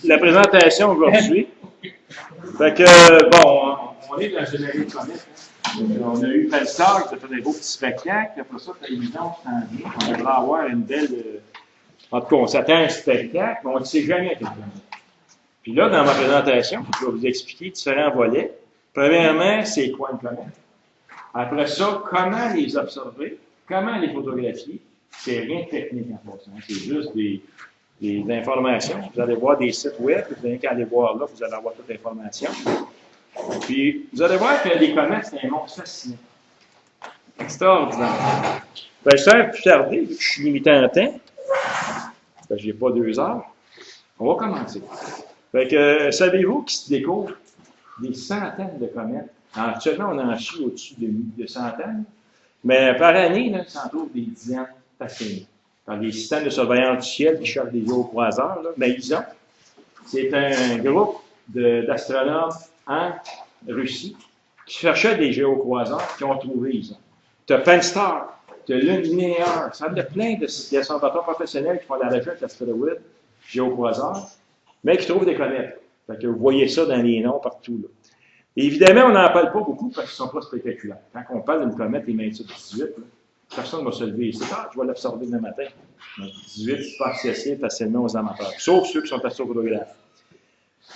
la présentation aujourd'hui. Fait que, bon, on est dans une année de comète. On a eu Pelstar qui a fait des beaux petits spectacles. Après ça, télévision s'en vient. On devrait avoir une belle. En tout cas, on s'attend à un spectacle, mais on ne sait jamais à quel moment. Puis là, dans ma présentation, je vais vous expliquer différents volets. Premièrement, c'est quoi une comète? Après ça, comment les observer? Comment les photographier? C'est rien de technique en passant. C'est juste des informations. Vous allez voir des sites web, vous n'avez qu'à aller voir là, vous allez avoir toute l'information. Puis, vous allez voir que les comètes, c'est un monde fascinant. Extraordinaire. Ben, sans plus tarder, vu que je suis limité en temps, ben, je n'ai pas 2 heures, on va commencer. Fait que, savez-vous qu'il se découvre des centaines de comètes? Actuellement, on en chie au-dessus de centaines, mais par année, là, il s'en trouve des dizaines facilement. Dans les systèmes de surveillance du ciel qui cherchent des géocroiseurs, là, mais ils ont. C'est un groupe d'astronomes en Russie qui cherchaient des géocroiseurs qui ont trouvé, ils ont. Tu as Penstar, tu as Lune linéaire, ça y a plein d'observateurs professionnels qui font la recherche d'astéroïdes, géocroiseurs, mais qui trouvent des comètes. Fait que vous voyez ça dans les noms partout, là. Et évidemment, on n'en parle pas beaucoup parce qu'ils ne sont pas spectaculaires. Quand on parle d'une comète, les magnitudes 18, là, personne ne va se lever ici. Je vais l'observer demain matin. Donc, 18, c'est pas accessible facilement aux amateurs, sauf ceux qui sont astrophotographes.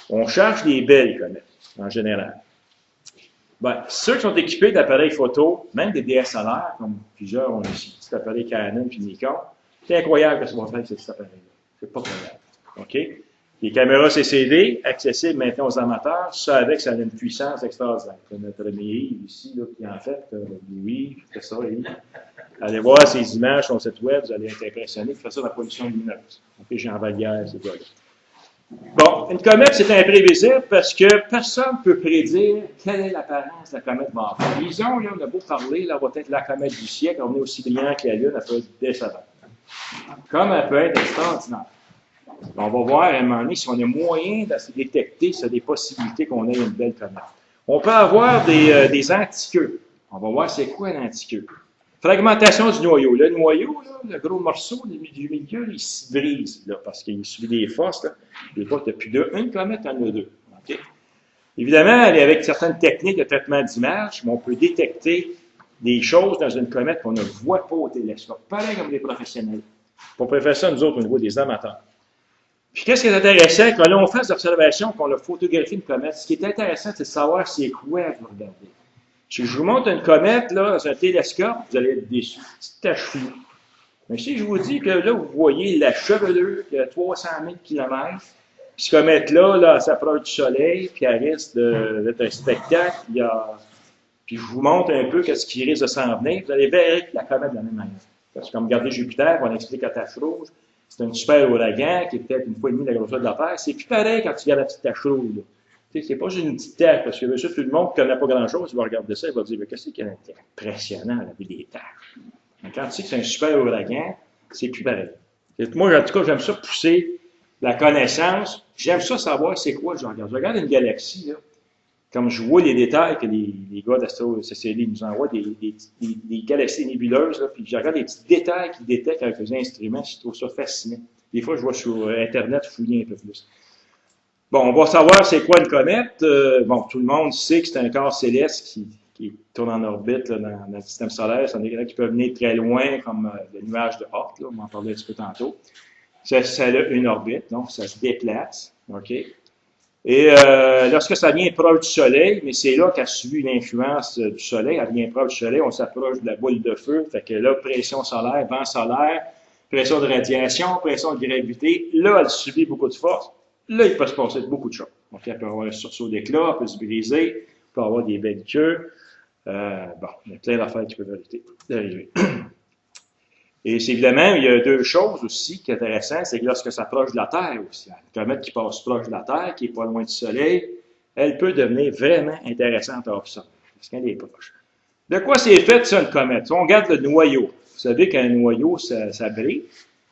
On cherche les belles comètes, en général. Ben, ceux qui sont équipés d'appareils photo, même des DSLR, comme plusieurs ont ici, cet appareil Canon puis Nikon, c'est incroyable ce qu'on va faire avec cet appareil-là. C'est pas croyable. OK? Les caméras CCD, accessibles maintenant aux amateurs, ça avec, ça a une puissance extraordinaire. Notre ami Yves ici, là, qui en fait, Louis, fait ça, Yves. Allez voir ces images sur le site web, vous allez être impressionné. Il fait ça dans la pollution lumineuse. OK, Jean Vallière, c'est quoi là. Bon, une comète, c'est imprévisible parce que personne ne peut prédire quelle est l'apparence de la comète va avoir. Disons, là, on a beau parler, là, va être la comète du siècle, on est aussi brillant que la Lune, elle peut être décevante. Comme elle peut être extraordinaire. On va voir à un moment donné si on a moyen de se détecter s'il y a des possibilités qu'on ait une belle comète. On peut avoir des antiqueux. On va voir c'est quoi un antiqueux. Fragmentation du noyau. Le noyau, là, le gros morceau du milieu, il se brise là, parce qu'il subit des forces. Là. Des fois, tu n'as plus une comète, tu en as 2. Okay? Évidemment, avec certaines techniques de traitement d'image, on peut détecter des choses dans une comète qu'on ne voit pas au télescope. Pareil comme des professionnels. On peut faire ça, nous autres, au niveau des amateurs. Puis, qu'est-ce qui est intéressant? Quand on fait des observations, qu'on a photographié une comète, ce qui est intéressant, c'est de savoir c'est quoi vous regardez. Si je vous montre une comète, là, dans un télescope, vous allez être déçus. Petite tache floue. Mais si je vous dis que là, vous voyez la chevelure qui a 300 000 km, puis cette comète-là, là, elle s'approche du Soleil, puis elle risque d'être un spectacle, puis je vous montre un peu ce qui risque de s'en venir, vous allez voir la comète de la même manière. Parce que comme regardez Jupiter, on explique la tache rouge, c'est un super ouragan qui est peut-être une fois et demie de la grosseur de la Terre. C'est plus pareil quand tu regardes la petite tache rouge. C'est pas juste une petite tache, parce que monsieur, tout le monde qui ne connaît pas grand-chose, il va regarder ça, il va dire, mais qu'est-ce qui est impressionnant, la vie des taches? Mais quand tu sais que c'est un super ouragan, c'est plus pareil. Moi, en tout cas, j'aime ça pousser la connaissance. J'aime ça savoir c'est quoi je regarde. Je regarde une galaxie, là. Comme je vois les détails que les gars d'Astro-CCD nous envoient, des galaxies nébuleuses, là, puis je regarde les petits détails qu'ils détectent avec les instruments, je trouve ça fascinant. Des fois, je vois sur Internet fouiller un peu plus. Bon, on va savoir c'est quoi une comète. Bon, tout le monde sait que c'est un corps céleste qui tourne en orbite là, dans le système solaire. C'est un des qui peuvent venir très loin, comme le nuage de Oort, là, on m'en parlait un petit peu tantôt. Ça a une orbite, donc ça se déplace. OK? Et lorsque ça vient proche du Soleil, mais c'est là qu'elle subit l'influence du Soleil, elle vient proche du Soleil, on s'approche de la boule de feu, fait que là, pression solaire, vent solaire, pression de radiation, pression de gravité, là, elle subit beaucoup de force. Là, il peut se passer beaucoup de choses. Donc, elle peut avoir un sursaut d'éclat, elle peut se briser, elle peut avoir des belles queues. Bon, il y a plein d'affaires qui peuvent arriver. Et c'est évidemment, il y a 2 choses aussi qui sont intéressantes, c'est que lorsque ça approche de la Terre aussi, une comète qui passe proche de la Terre, qui n'est pas loin du Soleil, elle peut devenir vraiment intéressante à observer, parce qu'elle est proche. De quoi c'est fait, ça, une comète? On regarde le noyau. Vous savez qu'un noyau, ça brille.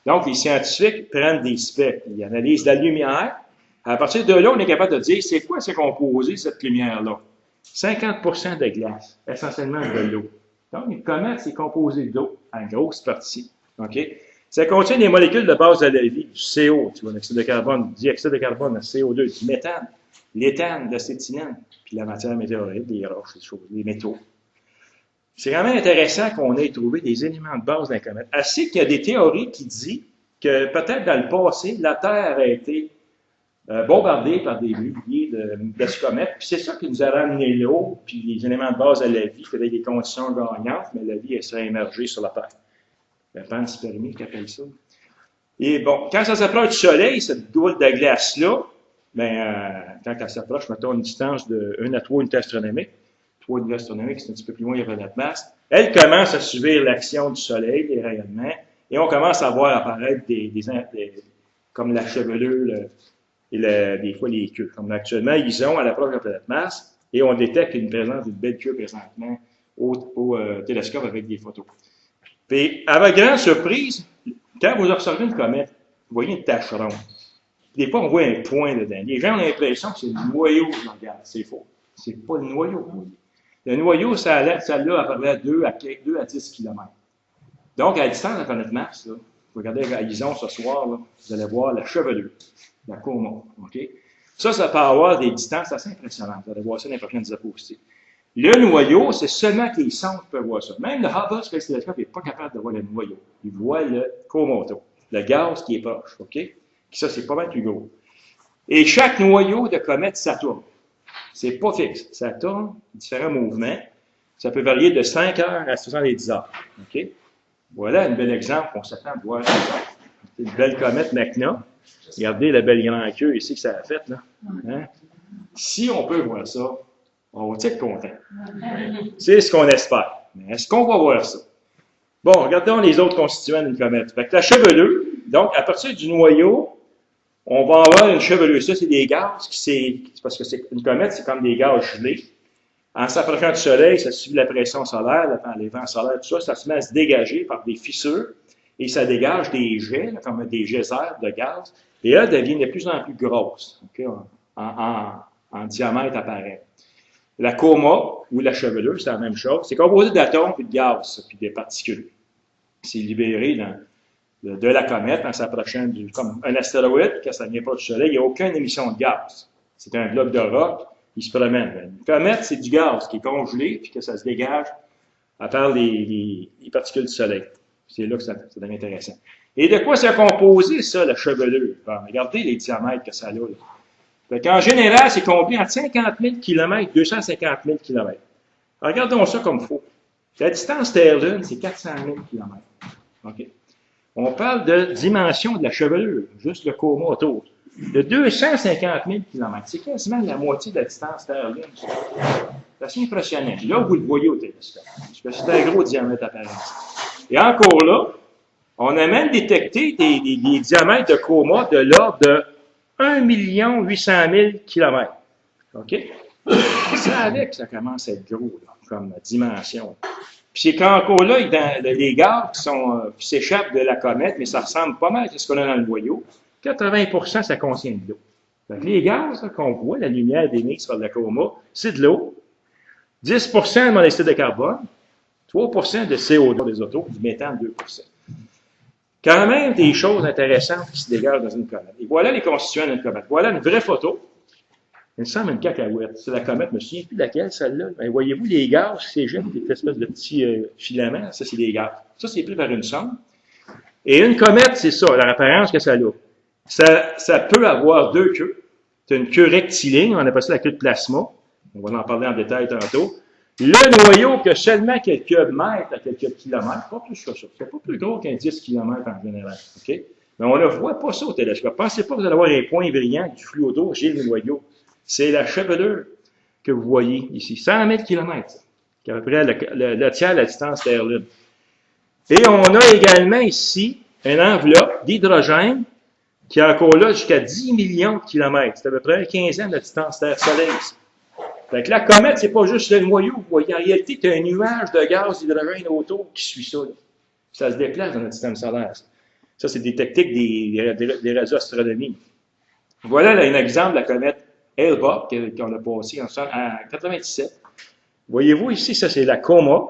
Donc, les scientifiques prennent des spectres, ils analysent la lumière. À partir de là, on est capable de dire, c'est quoi c'est composé, cette lumière-là? 50% de glace, essentiellement de l'eau. Donc, une comète, c'est composé d'eau, en grosse partie. OK? Ça contient des molécules de base de la vie, du CO, tu vois, l'oxyde de carbone, du dioxyde de carbone, le CO2, du méthane, l'éthane, l'acétylène, puis la matière météorite, les roches, les choses, les métaux. C'est quand même intéressant qu'on ait trouvé des éléments de base d'un comète. Ainsi qu'il y a des théories qui disent que peut-être dans le passé, la Terre a été bombardée par des milliers de ce comète, puis c'est ça qui nous a ramené l'eau, puis les éléments de base de la vie, qui avaient des conditions gagnantes, mais la vie, elle s'est émergée sur la Terre. Le panspermie, qui appelle ça. Et bon, quand ça s'approche du Soleil, cette boule de glace-là, quand elle s'approche, mettons une distance de 1 à 3 unités astronomiques, 3 unités astronomiques, c'est un petit peu plus loin, il y a notre masse, elle commence à subir l'action du Soleil, les rayonnements, et on commence à voir apparaître comme la chevelure, des fois les queues. Comme actuellement, ils ont à l'approche de la planète Mars, et on détecte une présence d'une belle queue présentement au télescope avec des photos. Puis, à votre grande surprise, quand vous observez une comète, vous voyez une tache ronde. Des fois, on voit un point dedans. Les gens ont l'impression que c'est le noyau de la gaz. C'est faux. C'est pas le noyau. Le noyau, ça a à peu près 2 à 10 km. Donc, à la distance de la planète Mars, là, vous regardez l'horizon ce soir, là, vous allez voir la chevelure, la Coma. Okay? Ça peut avoir des distances assez impressionnantes. Vous allez voir ça dans les prochaines diapositives. Le noyau, c'est seulement que les sondes peuvent voir ça. Même le Hubble Space Telescope n'est pas capable de voir le noyau. Il voit le Komodo, le gaz qui est proche. OK? Ça, c'est pas mal plus gros. Et chaque noyau de comète, ça tourne. C'est pas fixe. Ça tourne, différents mouvements. Ça peut varier de 5 heures à 70 heures. OK? Voilà un bel exemple qu'on s'attend à voir. C'est une belle comète Macna. Regardez la belle grande queue ici que ça a faite. Là. Hein? Si on peut voir ça, on va être content. C'est ce qu'on espère. Mais est-ce qu'on va voir ça? Bon, regardons les autres constituants d'une comète. Fait que la chevelure, donc à partir du noyau, on va avoir une chevelure. Ça, c'est des gaz, parce que une comète, c'est comme des gaz gelés. En s'approchant du Soleil, ça subit la pression solaire, les vents solaires, tout ça, ça se met à se dégager par des fissures, et ça dégage des jets, là, comme des geysers de gaz, et elles deviennent de plus en plus grosses, okay, en diamètre apparent. La coma, ou la chevelure, c'est la même chose. C'est composé d'atomes puis de gaz, puis de particules. C'est libéré de la comète en s'approchant comme un astéroïde, quand ça ne vient pas du Soleil, il n'y a aucune émission de gaz. C'est un bloc de roc, il se promène. Une comète, c'est du gaz qui est congelé, puis que ça se dégage à travers les particules du Soleil. C'est là que ça devient intéressant. Et de quoi c'est composé, ça, la chevelure? Bon, regardez les diamètres que ça a, là. En général, c'est compris entre 50 000 km et 250 000 km. Alors, regardons ça comme faux. La distance Terre-Lune, c'est 400 000 km. OK. On parle de dimension de la chevelure, juste le coma autour, de 250 000 km. C'est quasiment la moitié de la distance Terre-Lune. C'est assez impressionnant. Là, vous le voyez au télescope, parce que c'est un gros diamètre apparent. Et encore là, on a même détecté des diamètres de coma de l'ordre de 1 800 000 km. OK? Ça avec, ça commence à être gros, là, comme dimension. Puis c'est qu'encore là, les gaz qui s'échappent de la comète, mais ça ressemble pas mal à ce qu'on a dans le noyau. 80% ça contient de l'eau. Donc les gaz qu'on voit, la lumière émise par le coma, c'est de l'eau. 10% de monoxyde de carbone, 3% de CO2 des autos, du méthane 2%. Quand même des choses intéressantes qui se dégagent dans une comète. Et voilà les constituants d'une comète. Voilà une vraie photo. Il me semble une cacahuète. C'est la comète, je ne me souviens plus de laquelle, celle-là. Ben, voyez-vous les gaz qui s'éjettent, des espèces de petits filaments, ça c'est des gaz. Ça, c'est pris par une sonde. Et une comète, c'est ça, la référence que ça a. Ça peut avoir deux queues. C'est une queue rectiligne, on appelle ça la queue de plasma. On va en parler en détail tantôt. Le noyau que seulement quelques mètres à quelques kilomètres, pas plus que ça. C'est pas plus gros qu'un 10 km en général. OK? Mais on ne voit pas ça au télescope. Pensez pas que vous allez avoir un point brillant du flux autour, j'ai le noyau. C'est la chevelure que vous voyez ici. 100 000 km, qui est à peu près le tiers de la distance Terre-Lune. Et on a également ici une enveloppe d'hydrogène qui est encore là jusqu'à 10 millions de kilomètres. C'est à peu près 15 de la distance Terre-Soleil. Fait que la comète, c'est pas juste le noyau. Vous voyez, en réalité, tu as un nuage de gaz d'hydrogène autour qui suit ça. Là. Ça se déplace dans notre système solaire. Ça, c'est des techniques des radioastronomies. Voilà là, un exemple de la comète Hale-Bopp qu'on a passée en 1997. Voyez-vous ici, ça c'est la Coma,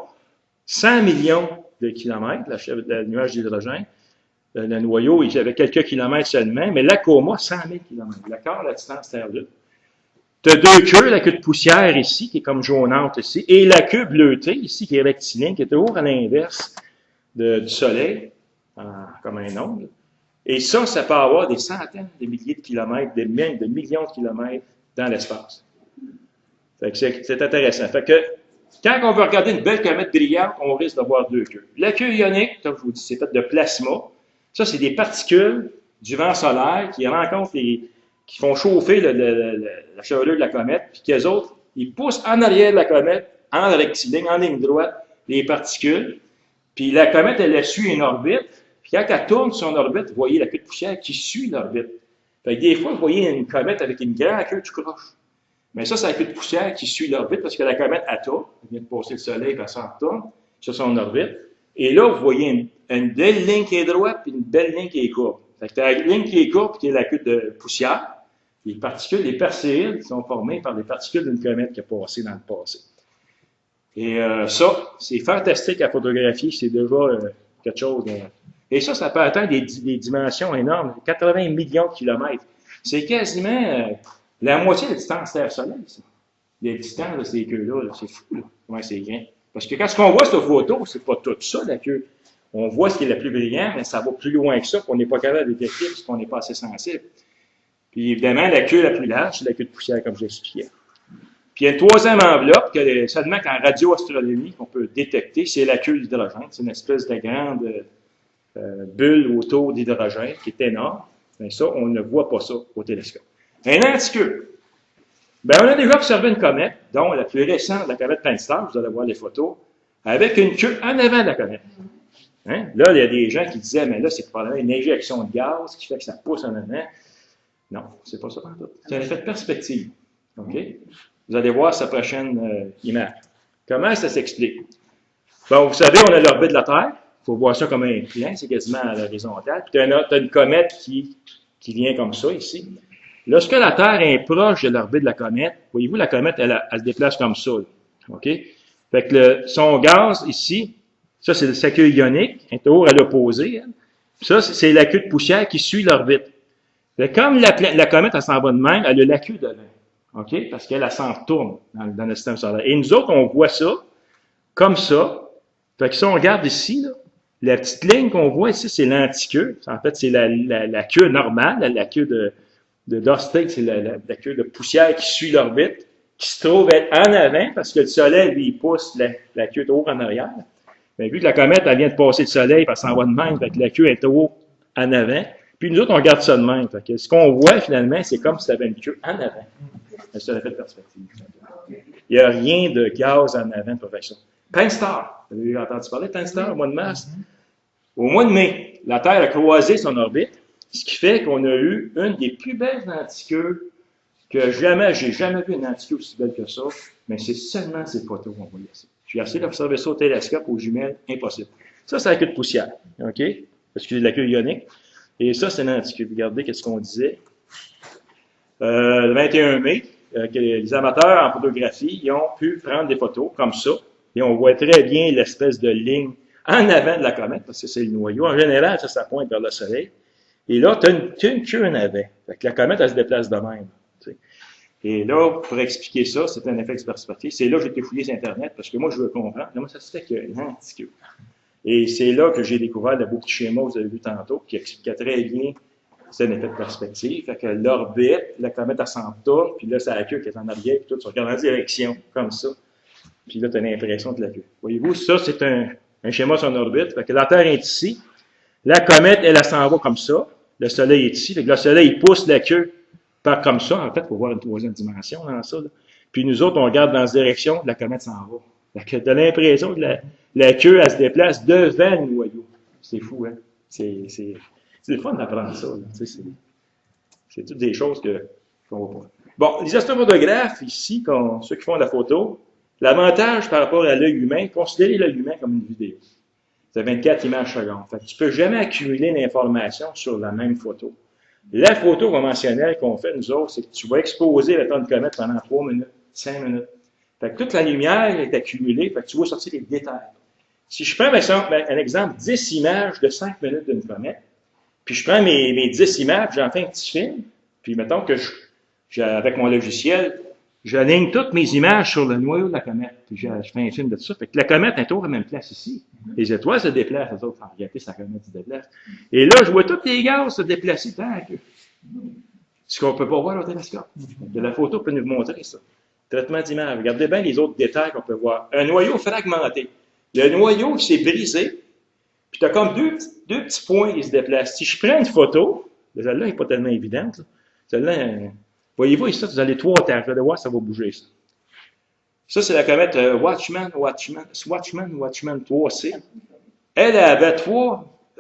100 millions de kilomètres, le nuage d'hydrogène. le noyau, il avait quelques kilomètres seulement, mais l'Acoma, 100 000 kilomètres. D'accord, la distance Terre-Lune. Tu as deux queues, la queue de poussière ici, qui est comme jaunâtre ici, et la queue bleutée ici, qui est rectiligne, qui est toujours à l'inverse du Soleil, comme un ongle. Et ça peut avoir des centaines de milliers de kilomètres, des millions de kilomètres dans l'espace. C'est intéressant. Fait que, quand on veut regarder une belle comète brillante, on risque d'avoir deux queues. La queue ionique, comme je vous dis, c'est fait de plasma. Ça, c'est des particules du vent solaire qui rencontrent qui font chauffer la chevelure de la comète, puis qu'eux autres, ils poussent en arrière de la comète, en rectiligne, en ligne droite, les particules. Puis la comète, elle suit une orbite. Puis quand elle tourne sur son orbite, vous voyez la queue de poussière qui suit l'orbite. Fait que des fois, vous voyez une comète avec une grande queue tout croche. Mais ça, c'est la queue de poussière qui suit l'orbite parce que la comète, elle tourne. Elle vient de passer le Soleil, puis elle s'en retourne sur son orbite. Et là, vous voyez une belle ligne qui est droite, puis une belle ligne qui est courbe. Fait que tu as la ligne qui est courbe, qui est la queue de poussière. Les particules, les perséides, sont formées par des particules d'une comète qui a passé dans le passé. Et ça, c'est fantastique à photographier. C'est déjà quelque chose. Et ça peut atteindre des dimensions énormes. 80 millions de kilomètres. C'est quasiment la moitié de la distance Terre-Soleil, ça. Les distances de ces queues-là, c'est fou, là. Comment c'est grand. Parce que quand ce qu'on voit sur photo, c'est pas tout ça, la queue. On voit ce qui est le plus brillant, mais ça va plus loin que ça, qu'on n'est pas capable de détecter, parce qu'on n'est pas assez sensible. Puis évidemment, la queue la plus large, c'est la queue de poussière, comme j'expliquais. Puis il y a une troisième enveloppe, que seulement qu'en radioastronomie, qu'on peut détecter, c'est la queue d'hydrogène. C'est une espèce de grande bulle autour d'hydrogène qui est énorme. Mais ça, on ne voit pas ça au télescope. Un antiqueux. Ben, on a déjà observé une comète, dont la plus récente, la comète Pan-STARRS, vous allez voir les photos, avec une queue en avant de la comète. Hein? Là, il y a des gens qui disaient, mais là, c'est probablement une injection de gaz qui fait que ça pousse en avant. Non, c'est pas ça. C'est un effet de perspective. OK? Vous allez voir sa prochaine image. Comment ça s'explique? Bon, vous savez, on a l'orbite de la Terre. Il faut voir ça comme un triangle, c'est quasiment à l'horizontale. Puis tu as une comète qui vient comme ça, ici. Lorsque la Terre est proche de l'orbite de la comète, voyez-vous, la comète, elle se déplace comme ça. Là. OK? Fait que son gaz, ici, ça, c'est sa queue ionique, elle est toujours à l'opposé. Ça, c'est la queue de poussière qui suit l'orbite. Comme la comète, elle s'en va de même, elle a la queue devant. OK? Parce qu'elle s'en retourne dans le système solaire. Et nous autres, on voit ça comme ça. Fait que si on regarde ici, là, la petite ligne qu'on voit ici, c'est l'antiqueux. En fait, c'est la queue normale, la queue d'Oersted, c'est la queue de poussière qui suit l'orbite, qui se trouve être en avant, parce que le Soleil, lui, il pousse la queue toujours en arrière. Mais vu que la comète, elle vient de passer le Soleil, elle s'en va de même, fait que la queue est toujours en avant. Puis nous autres, on regarde ça de même. Fait que ce qu'on voit, finalement, c'est comme si ça avait une queue en avant. C'est un effet de perspective. Il n'y a rien de gaz en avant pour faire ça. Pan-STARRS. Vous avez entendu parler de Pan-STARRS au mois de mars? Au mois de mai, la Terre a croisé son orbite, ce qui fait qu'on a eu une des plus belles antiqueux que j'ai jamais vu une antiqueux aussi belle que ça, mais c'est seulement ces photos qu'on voyait ça. J'ai essayé d'observer ça au télescope, aux jumelles, impossible. Ça, c'est la queue de poussière, OK? Excusez, la queue ionique. Et ça, c'est l'antiqueux. Regardez qu'est-ce qu'on disait. Le 21 mai, que les amateurs en photographie, ils ont pu prendre des photos comme ça, et on voit très bien l'espèce de ligne en avant de la comète, parce que c'est le noyau. En général, ça pointe vers le Soleil. Et là, tu as une queue en avant. Fait que la comète, elle se déplace de même. Tu sais. Et là, pour expliquer ça, c'est un effet de perspective. C'est là que j'ai été fouillé sur Internet, parce que moi, je veux comprendre comment ça se fait qu'il y a une antiqueux. Et c'est là que j'ai découvert le beau petit schéma que vous avez vu tantôt, qui expliquait très bien c'est un effet de perspective. Fait que l'orbite, la comète, elle s'en tourne, puis là, c'est la queue qui est en arrière, puis tout, tu regardes en direction, comme ça. Puis là, tu as l'impression de la queue. Voyez-vous, ça, c'est un schéma sur une orbite. Fait que la Terre est ici. La comète, elle s'en va comme ça. Le Soleil est ici. Fait que le Soleil, il pousse la queue par comme ça, en fait, pour voir une troisième dimension dans ça. Là. Puis nous autres, on regarde dans cette direction, la comète s'en va. Fait que tu as l'impression que la queue, elle se déplace devant le noyau. C'est fou, hein? C'est le fun d'apprendre ça. C'est toutes des choses qu'on voit pas. Bon, les astrophotographes, ici, ceux qui font la photo, l'avantage par rapport à l'œil humain, considérez l'œil humain comme une vidéo. C'est 24 images secondes. Fait que tu ne peux jamais accumuler l'information sur la même photo. La photo conventionnelle qu'on fait, nous autres, c'est que tu vas exposer le temps de comète pendant 3 minutes, 5 minutes. Fait que toute la lumière est accumulée, fait que tu vois sortir les détails. Si je prends, par exemple, un exemple, 10 images de 5 minutes d'une comète, Puis je prends mes 10 images, j'en fais un petit film, puis mettons que avec mon logiciel, j'aligne toutes mes images sur le noyau de la comète. Puis je fais un film de ça. Fait que la comète est toujours à la même place ici. Les étoiles se déplacent, les autres, regardez, sa comète se déplace. Et là, je vois tous les gaz se déplacer tant que. Ce qu'on ne peut pas voir au télescope. De la photo peut nous montrer ça. Traitement d'image. Regardez bien les autres détails qu'on peut voir. Un noyau fragmenté. Le noyau s'est brisé, puis tu as comme deux petits points qui se déplacent. Si je prends une photo, celle-là n'est pas tellement évidente. Celle-là, voyez-vous ici, vous allez 3 temps. Vous allez voir, ça va bouger, ça. Ça, c'est la comète Watchman 3C. Elle avait 3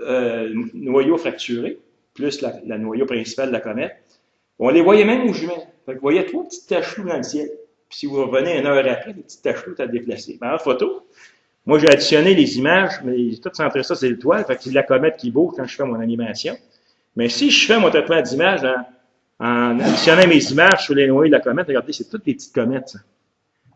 noyaux fracturés, plus la noyau principal de la comète. On les voyait même aux jumelles. Fait que vous voyez 3 petites taches floues dans le ciel. Puis si vous revenez 1 heure après, les petites taches floues, tu as déplacé. Mais en photo, moi, j'ai additionné les images, mais j'ai tout centré ça sur l'étoile. Fait que c'est la comète qui bouge quand je fais mon animation. Mais si je fais mon traitement d'image en additionnant mes images sur les noyaux de la comète, regardez, c'est toutes les petites comètes, ça.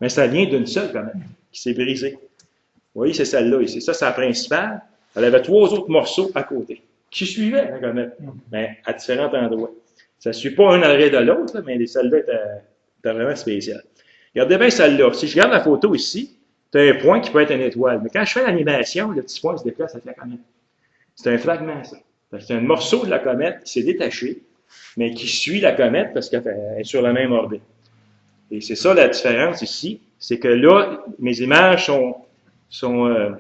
Mais ça vient d'une seule comète qui s'est brisée. Vous voyez, c'est celle-là ici. Ça, c'est la principale. Elle avait 3 autres morceaux à côté qui suivaient la comète, mais à différents endroits. Ça ne suit pas un arrêt de l'autre, mais celle-là était vraiment spéciale. Regardez bien celle-là. Si je regarde la photo ici, tu as un point qui peut être une étoile. Mais quand je fais l'animation, le petit point se déplace avec la comète. C'est un fragment, ça. C'est un morceau de la comète qui s'est détaché, mais qui suit la comète parce qu'elle est sur la même orbite. Et c'est ça la différence ici. C'est que là, mes images sont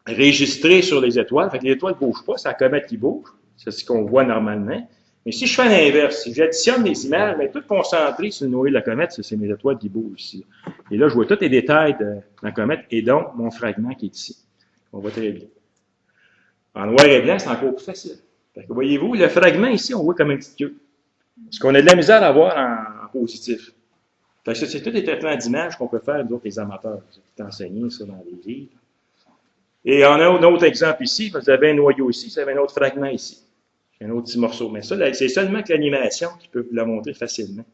enregistrées sur les étoiles. Fait que les étoiles ne bougent pas, c'est la comète qui bouge. C'est ce qu'on voit normalement. Mais si je fais l'inverse, si j'additionne les images, mais tout concentré sur le noyau de la comète, c'est mes étoiles qui bougent ici. Et là, je vois tous les détails de la comète et donc mon fragment qui est ici. On voit très bien. En noir et blanc, c'est encore plus facile. Fait que voyez-vous, le fragment ici, on voit comme une petite queue. Parce qu'on a de la misère à voir en positif. Fait que c'est tous des traitements d'images qu'on peut faire, nous autres, les amateurs. Vous enseigné ça dans les livres. Et on a un autre exemple ici. Vous avez un noyau ici, vous avez un autre fragment ici. Un autre petit morceau. Mais ça, c'est seulement que l'animation qui peut vous la montrer facilement.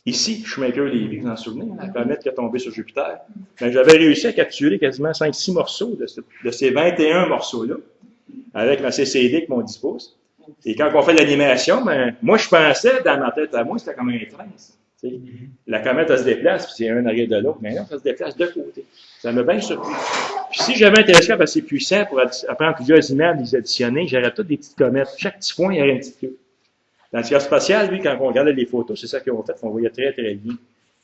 Ici, Shoemaker Levy, vous en souvenez, la comète qui est tombée sur Jupiter. Ben, j'avais réussi à capturer quasiment 5-6 morceaux de ces 21 morceaux-là, avec ma CCD que m'on dispose. Et quand on fait l'animation, ben, moi, je pensais, dans ma tête à moi, c'était comme un train. La comète, elle se déplace, puis c'est un arrière de l'autre. Mais non, ça se déplace de côté. Ça m'a bien surpris. Puis si j'avais un télescope assez puissant pour prendre plusieurs images, les additionner, j'aurais toutes des petites comètes. Chaque petit point, il y aurait une petite queue. Dans le tir spatial, lui, quand on regardait les photos, c'est ça qu'ils ont fait, on voyait très, très bien.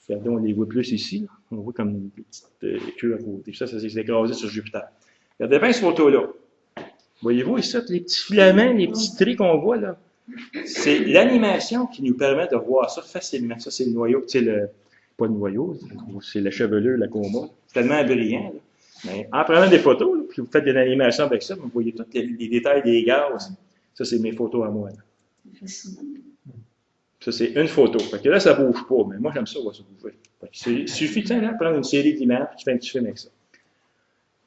Regardez, on les voit plus ici. Là. On voit comme une petite queue à côté. Ça s'est écrasé sur Jupiter. Regardez bien cette photo-là. Voyez-vous ici, les petits filaments, les petits traits qu'on voit là? C'est l'animation qui nous permet de voir ça facilement. Ça, c'est le noyau, tu sais, pas le noyau, c'est la chevelure, la coma. C'est tellement brillant. Là. Mais en prenant des photos, là, puis vous faites de l'animation avec ça, vous voyez tous les détails des gaz. Ça, c'est mes photos à moi. Là. Ça, c'est une photo. Fait que là, ça ne bouge pas, mais moi, j'aime ça, voir ça bouger. Il suffit de prendre une série d'images, puis tu fais un petit film avec ça.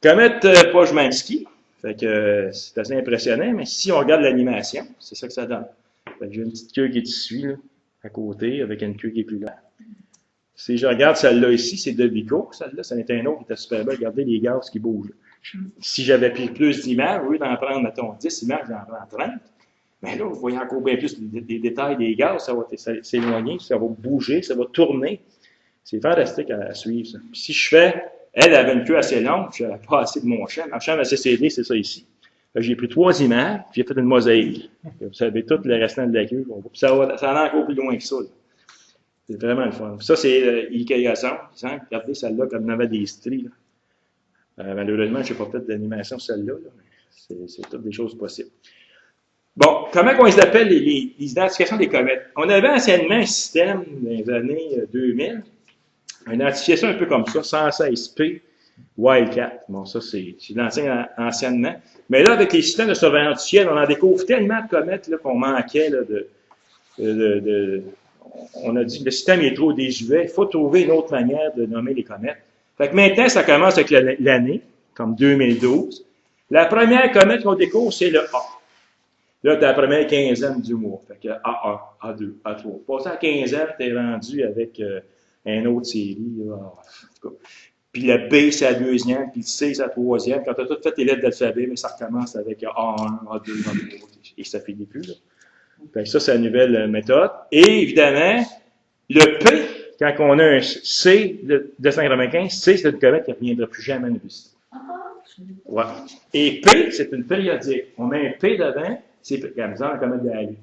Comète Pojmanski. Fait que c'est assez impressionnant, mais si on regarde l'animation, c'est ça que ça donne. Fait que j'ai une petite queue qui est ici, là, à côté, avec une queue qui est plus longue. Si je regarde celle-là ici, c'est de Vico. Celle-là, c'en était un autre qui était super belle. Regardez les gaz qui bougent. Là. Si j'avais pris plus d'images, au lieu d'en prendre, mettons, 10 images, j'en prends 30. Mais là, vous voyez encore bien plus des détails des gaz. Ça va s'éloigner, ça va bouger, ça va tourner. C'est fantastique à suivre, ça. Puis si je fais... Elle avait une queue assez longue, je n'avais pas assez de mon champ. Ma champ à CCD, c'est ça ici. J'ai pris 3 images, puis j'ai fait une mosaïque. Vous savez tout le restant de la queue. Puis ça va encore plus loin que ça. C'est vraiment le fun. Ça, c'est l'Ikea-son. Regardez celle-là, comme elle avait des stries. Malheureusement, je n'ai pas fait d'animation sur celle-là, mais c'est toutes des choses possibles. Bon, comment on les appelle les identifications des comètes? On avait anciennement un système dans les années 2000. On identifiait ça un peu comme ça, 116P Wildcat. Bon, ça, c'est l'ancien anciennement. Mais là, avec les systèmes de surveillance du ciel, on en découvre tellement de comètes qu'on manquait là, on a dit que le système est trop désuet, il faut trouver une autre manière de nommer les comètes. Fait que maintenant, ça commence avec l'année, comme 2012. La première comète qu'on découvre, c'est le A. Là, tu as la première quinzaine du mois. Fait que A1, A2, A3. Passé à la quinzaine, tu es rendu avec une autre série. Là, en tout cas. Puis le B, c'est la deuxième, puis le C, c'est la troisième. Quand tu as tout fait tes lettres d'alphabet, mais ça recommence avec A1, A2, A3. et ça ne finit plus. Là. Fait que ça, c'est la nouvelle méthode. Et évidemment, le P, quand on a un C de 295, C, c'est une comète qui ne reviendra plus jamais à nous visiter. Ouais. Et P, c'est une périodique. On met un P devant, c'est comme exemple la comète de Halley.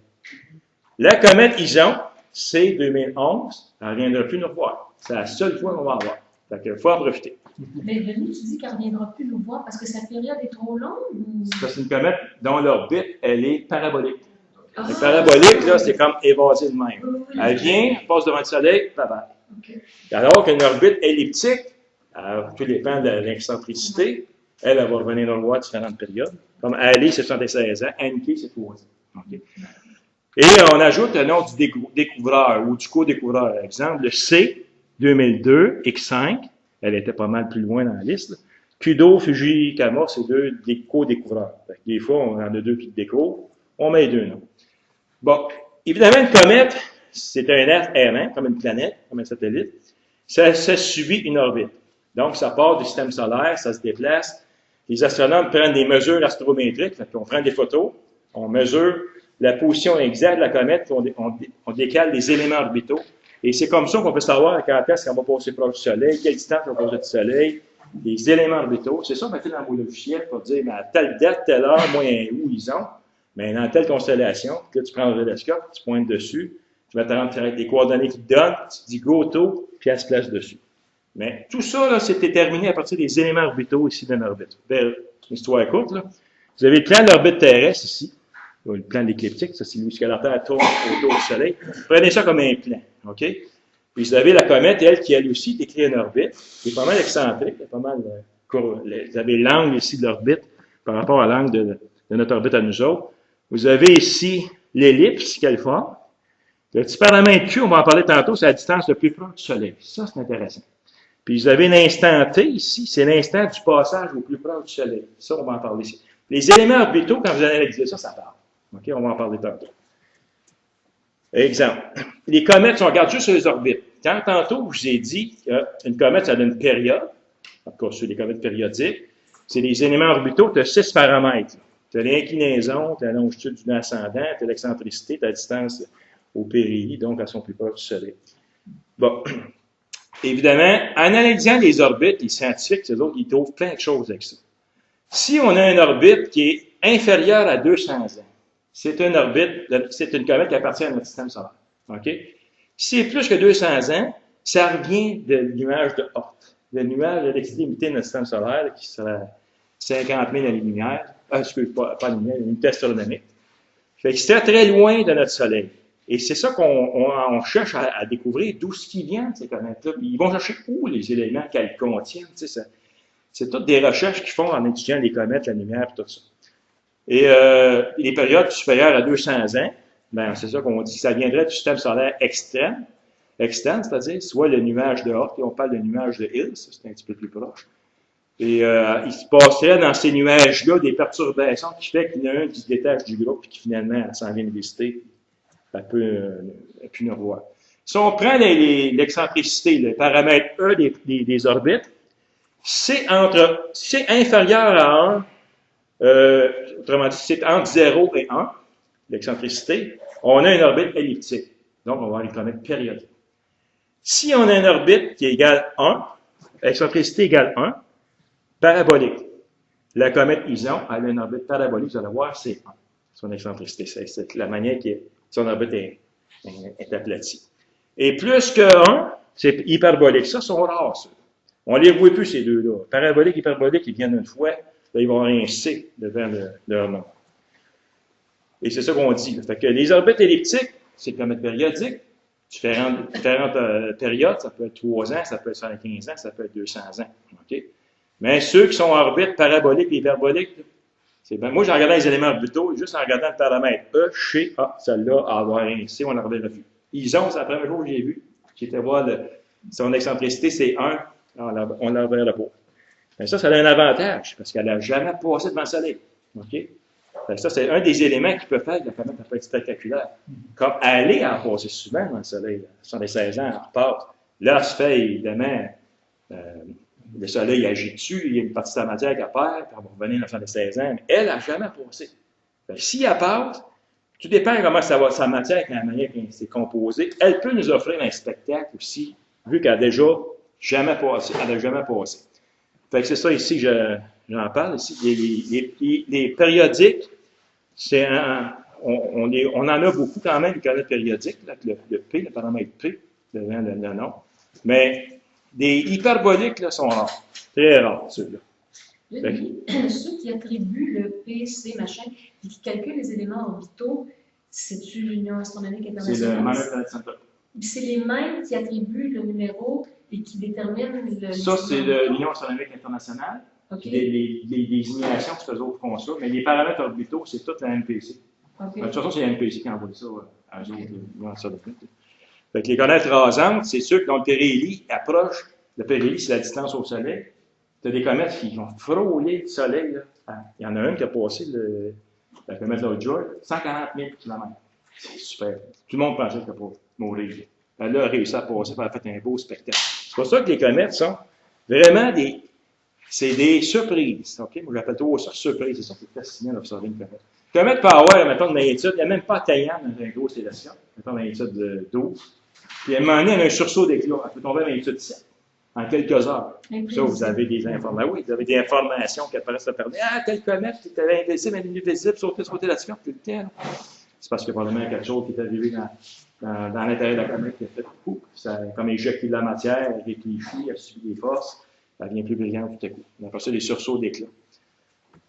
La comète Ison, c'est 2011, elle ne reviendra plus nous voir. C'est la seule fois qu'on va en voir. Fait qu'il faut en profiter. Mais Denis, tu dis qu'elle ne reviendra plus nous voir parce que sa période est trop longue? Ou... C'est une comète dont l'orbite, elle est parabolique. Ah. Le parabolique, là, c'est comme évasé de même. Oui. Elle vient, elle passe devant le soleil, bye bye. Okay. Alors qu'une orbite elliptique, tout dépend de l'excentricité, elle va revenir dans le voir à différentes périodes. Comme Halley, c'est 76 ans, Encke, c'est 3 ans. Okay. Et on ajoute le nom du découvreur ou du co-découvreur. Par exemple, le C, 2002, X5, elle était pas mal plus loin dans la liste. Là. Kudo, Fujikama, c'est deux co-découvreurs. Des fois, on en a deux qui découvrent, on met deux noms. Bon, évidemment, une comète, c'est un être errant, comme une planète, comme un satellite. Ça subit une orbite. Donc, ça part du système solaire, ça se déplace. Les astronomes prennent des mesures astrométriques, on prend des photos, on mesure la position exacte de la comète, puis on décale les éléments orbitaux. Et c'est comme ça qu'on peut savoir quand est-ce qu'on va passer proche du Soleil, quelle distance on va passer du Soleil, les éléments orbitaux. C'est ça qu'on fait dans mon logiciel pour dire, mais à telle date, telle heure, moi, où ils ont, mais dans telle constellation. Puis là, tu prends le télescope, tu pointes dessus, tu vas te rendre avec les coordonnées qu'ils te donnent, tu dis go to, puis elle se place dessus. Mais tout ça, là, c'est déterminé à partir des éléments orbitaux ici d'une orbite. Une histoire courte, là. Vous avez le plan de l'orbite terrestre ici. Le plan de l'écliptique, ça, c'est lui, que la Terre tourne autour du Soleil. Prenez ça comme un plan, OK? Puis vous avez la comète, elle, qui, elle aussi, décrit une orbite, qui est pas mal excentrique, pas mal vous avez l'angle ici de l'orbite par rapport à l'angle de notre orbite à nous autres. Vous avez ici l'ellipse qu'elle forme. Le petit paramètre Q, on va en parler tantôt, c'est la distance le plus proche du Soleil. Ça, c'est intéressant. Puis vous avez l'instant T ici, c'est l'instant du passage au plus proche du Soleil. Ça, on va en parler ici. Les éléments orbitaux, quand vous analysez ça, ça parle. OK, on va en parler tantôt. Exemple. Les comètes, on regarde juste sur les orbites. Quand tantôt, je vous ai dit qu'une comète, ça donne une période, en tout cas sur les comètes périodiques, c'est les éléments orbitaux, tu as 6 paramètres. Tu as l'inclinaison, tu as la longitude du ascendant, tu as l'excentricité, tu as la distance au périhée, donc elles sont plus proches du Soleil. Bon. Évidemment, en analysant les orbites, les scientifiques, c'est autres, ils trouvent plein de choses avec ça. Si on a une orbite qui est inférieure à 200 ans, c'est une orbite, c'est une comète qui appartient à notre système solaire. OK? Si c'est plus que 200 ans, ça revient de l'image de Oort. Le nuage de l'extrémité de notre système solaire, qui sera 50 000 années-lumière. Pas lumière, une unité astronomique. Fait que c'est très loin de notre Soleil. Et c'est ça qu'on cherche à découvrir, d'où ce qui vient, ces comètes-là. Ils vont chercher où les éléments qu'elles contiennent. C'est toutes des recherches qu'ils font en étudiant les comètes, la lumière et tout ça. Et les périodes supérieures à 200 ans, ben c'est ça qu'on dit, ça viendrait du système solaire externe, c'est-à-dire soit le nuage de Oort, et on parle de nuage de Hills, c'est un petit peu plus proche. Et il se passerait dans ces nuages-là des perturbations qui fait qu'il y en a un qui se détache du groupe et qui finalement s'en vient nous visiter. Elle peut plus nous revoir. Si on prend l'excentricité, le paramètre E des orbites, c'est inférieur à 1, autrement dit, c'est entre 0 et 1, l'excentricité, on a une orbite elliptique. Donc, on va avoir une comète périodique. Si on a une orbite qui est égale 1, l'excentricité égale 1, parabolique. La comète Ison, elle a une orbite parabolique, vous allez voir, c'est 1. Son excentricité, c'est la manière qui est, son orbite est aplatie. Et plus que 1, c'est hyperbolique. Ça, sont rares, ça. On ne les voit plus, ces deux-là. Parabolique, hyperbolique, ils viennent une fois, là, ils vont avoir un C devant leur nom. Et c'est ça qu'on dit. Fait que les orbites elliptiques, c'est comme être périodique. Différentes périodes, ça peut être 3 ans, ça peut être 115 ans, ça peut être 200 ans. Okay? Mais ceux qui sont en orbite parabolique et hyperbolique, c'est ben, moi, j'ai regardé les éléments orbitaux, juste en regardant le paramètre E, je sais, celle-là, à avoir un C, on l'avait revu. Ison, c'est la première fois que j'ai vu. J'étais voir son excentricité, c'est 1, on la reverra pas. Mais ça a un avantage, parce qu'elle n'a jamais passé devant le Soleil. OK? Ça, c'est un des éléments qui peut faire que la comète peut être spectaculaire. Comme aller à passer souvent dans le Soleil, 76 ans, en repasse. Là, se fait évidemment, le Soleil agit dessus, il y a une partie de la matière qui apparaît, puis elle va revenir dans 76 ans, mais elle n'a jamais passé. Si elle passe, tout dépend de comment ça va, sa matière, la manière dont c'est composé, elle peut nous offrir un spectacle aussi, vu qu'elle n'a déjà jamais passé. Elle n'a jamais passé. Fait que c'est ça ici que j'en parle. Ici. Les périodiques, c'est on en a beaucoup quand même, les comètes périodiques, là, le P, le paramètre P, le nom. Mais des hyperboliques là, sont rares. Très rares, ceux-là. Ceux qui attribuent le P, C, machin, et qui calculent les éléments orbitaux, c'est-tu l'Union astronomique internationale? C'est le Manuel Center. C'est les mêmes qui attribuent le numéro et qui déterminent le... Ça, c'est l'Union astronomique internationale. Okay. Les désignations, c'est eux autres qui font ça. Mais les paramètres orbitaux, c'est toute la MPC. Okay. De toute façon, c'est la MPC qui envoie ça à eux autres, l'Union astronomique. Fait que les comètes rasantes, c'est ceux dont le périhélie approche. Le périhélie, c'est la distance au Soleil. Tu as des comètes qui vont frôler le Soleil. Là. Il y en a une qui a passé la comète Lovejoy, 140 000 km. C'est super. Tout le monde pensait qu'elle allait mourir. Elle a réussi à passer, elle a fait un beau spectacle. C'est pour ça que les comètes sont vraiment des surprises. Okay? Moi, j'appelle toujours ça surprise. C'est ça qui est fascinant d'observer une comète. Une comète peut avoir, mettons, une magnitude, il n'y a même pas atteignement dans un gros célestion, mettons, une magnitude de 12. Puis à un moment donné, elle a un sursaut d'éclat. Elle peut tomber à magnitude 7 en quelques heures. Ça, vous avez des informations. Oui, vous avez des informations qui apparaissent à perdre. Ah, telle comète, tu étais invisible, elle est invisible, sauter la sphère, tout le temps. C'est parce que probablement quelque chose qui est arrivé dans l'intérieur de la comète qui a fait coup. Ça a comme éjecté de la matière, elle réfléchit, elle subit des forces, elle devient plus brillante tout à coup. On appelle ça des sursauts d'éclat.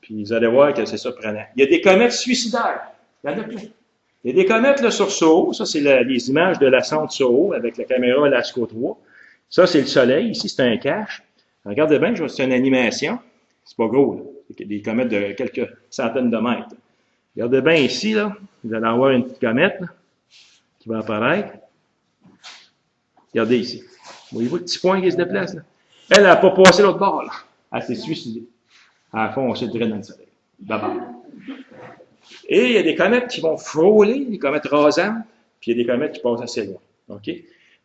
Puis vous allez voir que c'est surprenant. Il y a des comètes suicidaires. Il y en a plein. Il y a des comètes là, sur SOHO. Ça, c'est les images de la sonde SOHO avec la caméra LASCO 3. Ça, c'est le Soleil. Ici, c'est un cache. Regardez bien, c'est une animation. C'est pas gros, là. C'est des comètes de quelques centaines de mètres. Regardez bien ici, là. Vous allez avoir une petite comète là, qui va apparaître. Regardez ici. Voyez-vous le petit point qui se déplace, là? Elle n'a pas passé l'autre bord, là. Elle s'est suicidée. Elle a foncé le dans le Soleil. D'abord. Et il y a des comètes qui vont frôler, des comètes rasantes, puis il y a des comètes qui passent assez loin. OK?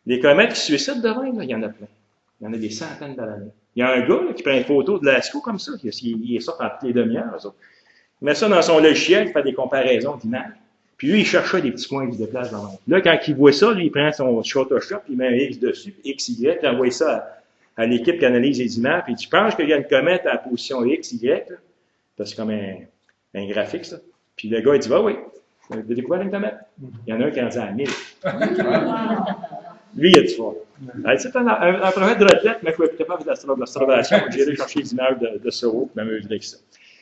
Les comètes qui se suicident de même, là, il y en a plein. Il y en a des centaines de l'année. Il y a un gars là, qui prend une photo de l'ASCO comme ça, il est sorti en toutes les demi-heures. Il met ça dans son logiciel, il fait des comparaisons d'images. Puis lui, il cherchait des petits points qui se déplacent dans le monde. Là, quand il voit ça, lui, il prend son Photoshop, il met un X dessus, X, Y, il envoie ça à l'équipe qui analyse les images, puis tu penses qu'il y a une comète à la position X, Y, là, parce que c'est comme un graphique, ça. Puis le gars, il dit, bah oui, vous avez découvert une comète? Il y en a un qui en dit à 1000. Lui, il a du fort. C'est un prophète de retraite, mais il faut écouter pas de l'observation. J'ai allé chercher les images de SOHO, puis m'amuser avec ça.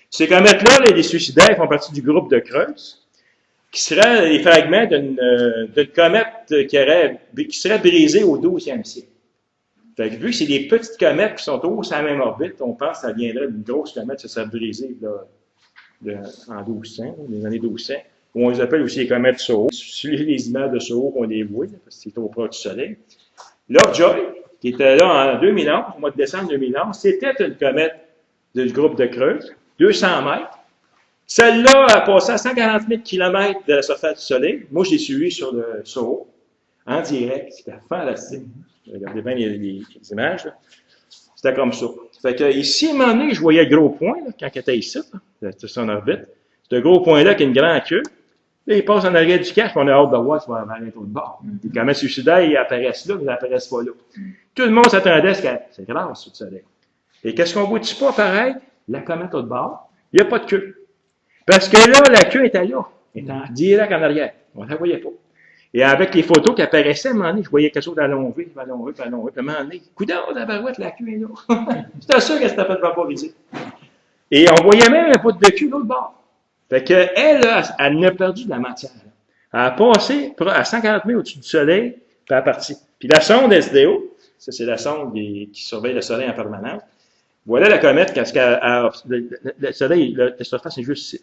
Ces comètes-là, les suicidaires, font partie du groupe de Creuse, qui seraient les fragments d'une comète qui serait brisée au 12e siècle. Fait que vu que c'est des petites comètes qui sont tous à la même orbite, on pense que ça viendrait d'une grosse comète, ça serait brisé là, en 1200, les années 1200. On les appelle aussi les comètes SOHO. Suivez les images de SOHO qu'on les voit, parce que c'est trop proche du Soleil. Lovejoy, qui était là en 2011, au mois de décembre 2011, c'était une comète du groupe de Creuse, 200 mètres. Celle-là a passé à 140 000 km de la surface du Soleil. Moi, je l'ai suivi sur le SOHO, en direct. C'était fantastique. Regardez bien les images. C'était comme ça. Fait que ici, à un moment donné, je voyais le gros point, là, quand il était ici, c'était son orbite. Ce gros point-là qui a une grande queue. Là, il passe en arrière du cache, on a hâte de voir s'il va arrêter au bord. Les comètes suicidaires, ils apparaissent là, mais ils n'apparaissent pas là. Tout le monde s'attendait à ce que c'est grave sur le Soleil. Et qu'est-ce qu'on voit-tu pas apparaître? La comète au bord. Il n'y a pas de queue. Parce que là, la queue était là. Elle était en direct en arrière. On ne la voyait pas. Et avec les photos qui apparaissaient, à un moment donné, je voyais quelque chose d'allongé, puis à un moment donné, coudonc, la barouette, la queue est là. J'étais sûr qu'elle s'était fait vaporiser. Et on voyait même un bout de queue de l'autre bord. Fait qu'elle, elle n'a perdu de la matière. Elle a passé à 140 000 au-dessus du Soleil, puis elle est partie. Puis la sonde SDO, ça c'est la sonde qui surveille le Soleil en permanence. Voilà la comète, le Soleil, la surface est juste ici.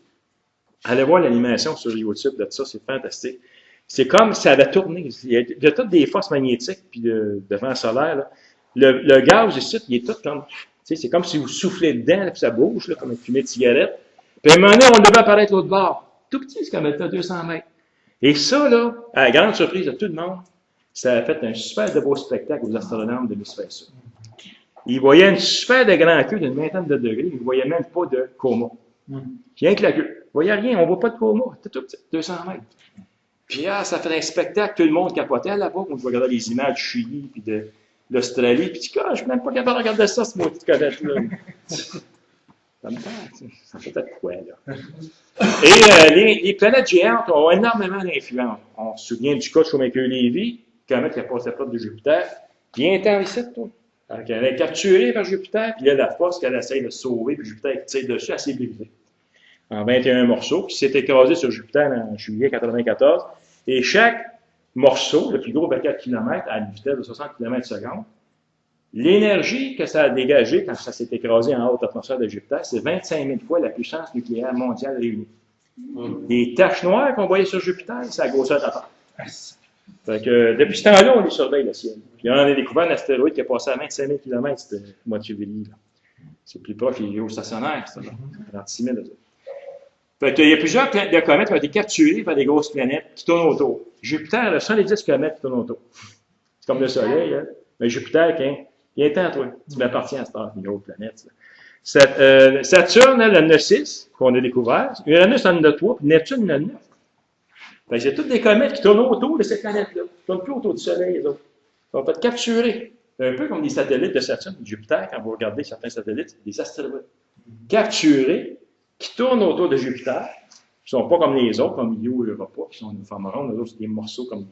Allez voir l'animation sur YouTube de ça, c'est fantastique. C'est comme si ça avait tourné. Il y a toutes des forces magnétiques puis de vent solaire. Là. Le gaz ici, il est tout comme, c'est comme si vous soufflez dedans, là, puis ça bouge, là, comme une fumée de cigarette. Puis à un moment donné, on devait apparaître l'autre bord. Tout petit, c'est comme à 200 mètres. Et ça, là, à la grande surprise de tout le monde, ça a fait un super de beau spectacle aux astronomes de l'hémisphère sud. Ils voyaient une super de grande queue d'une vingtaine de degrés, ils ne voyaient même pas de coma. Rien que la queue. voyait rien, on ne voit pas de coma, c'était tout petit, 200 mètres. Puis ça fait un spectacle, tout le monde capotait là-bas, quand je regardais les images du Chili, puis de l'Australie, puis je ne suis même pas capable de regarder ça, ce maudit comète-là. Ça me fait, ça fait peut-être quoi, là. Et les planètes géantes ont énormément d'influence. On se souvient du cas de Shoemaker-Levy, comète qui a passé proche de Jupiter. Viens-t'en ici, toi. Alors, elle est capturée par Jupiter, puis là, la force qu'elle essaie de sauver, puis Jupiter tire dessus, elle s'est brisée en 21 morceaux, puis s'est écrasé sur Jupiter en juillet 1994. Et chaque morceau, le plus gros de 4 km, à une vitesse de 60 km/s, l'énergie que ça a dégagée quand ça s'est écrasé en haute atmosphère de Jupiter, c'est 25 000 fois la puissance nucléaire mondiale réunie. Les taches noires qu'on voyait sur Jupiter, c'est la grosseur de la Terre. Fait que, depuis ce temps-là, on les surveille, le ciel. Puis on a découvert un astéroïde qui est passé à 25 000 km, c'était Moitié-Villi. C'est plus proche, il est géostationnaire, c'est 36 000. Fait qu'il y a plusieurs de comètes qui ont été capturées par des grosses planètes qui tournent autour. Jupiter, le 110 comètes qui tournent autour. C'est comme le Soleil, hein? Mais Jupiter, il est en toi. Tu m'appartiens à cette grosse planète. Saturne, elle en a 6 qu'on a découvert. Uranus en a 3, puis Neptune en a 9. Fait que c'est toutes des comètes qui tournent autour de ces planètes-là. Ils ne tournent plus autour du Soleil, les autres. Ils vont être capturés. C'est un peu comme les satellites de Saturne et de Jupiter, quand vous regardez certains satellites, des astéroïdes. Capturés, qui tournent autour de Jupiter, qui ne sont pas comme les autres, comme Io et Europa, qui sont une forme ronde. Les autres, c'est des morceaux comme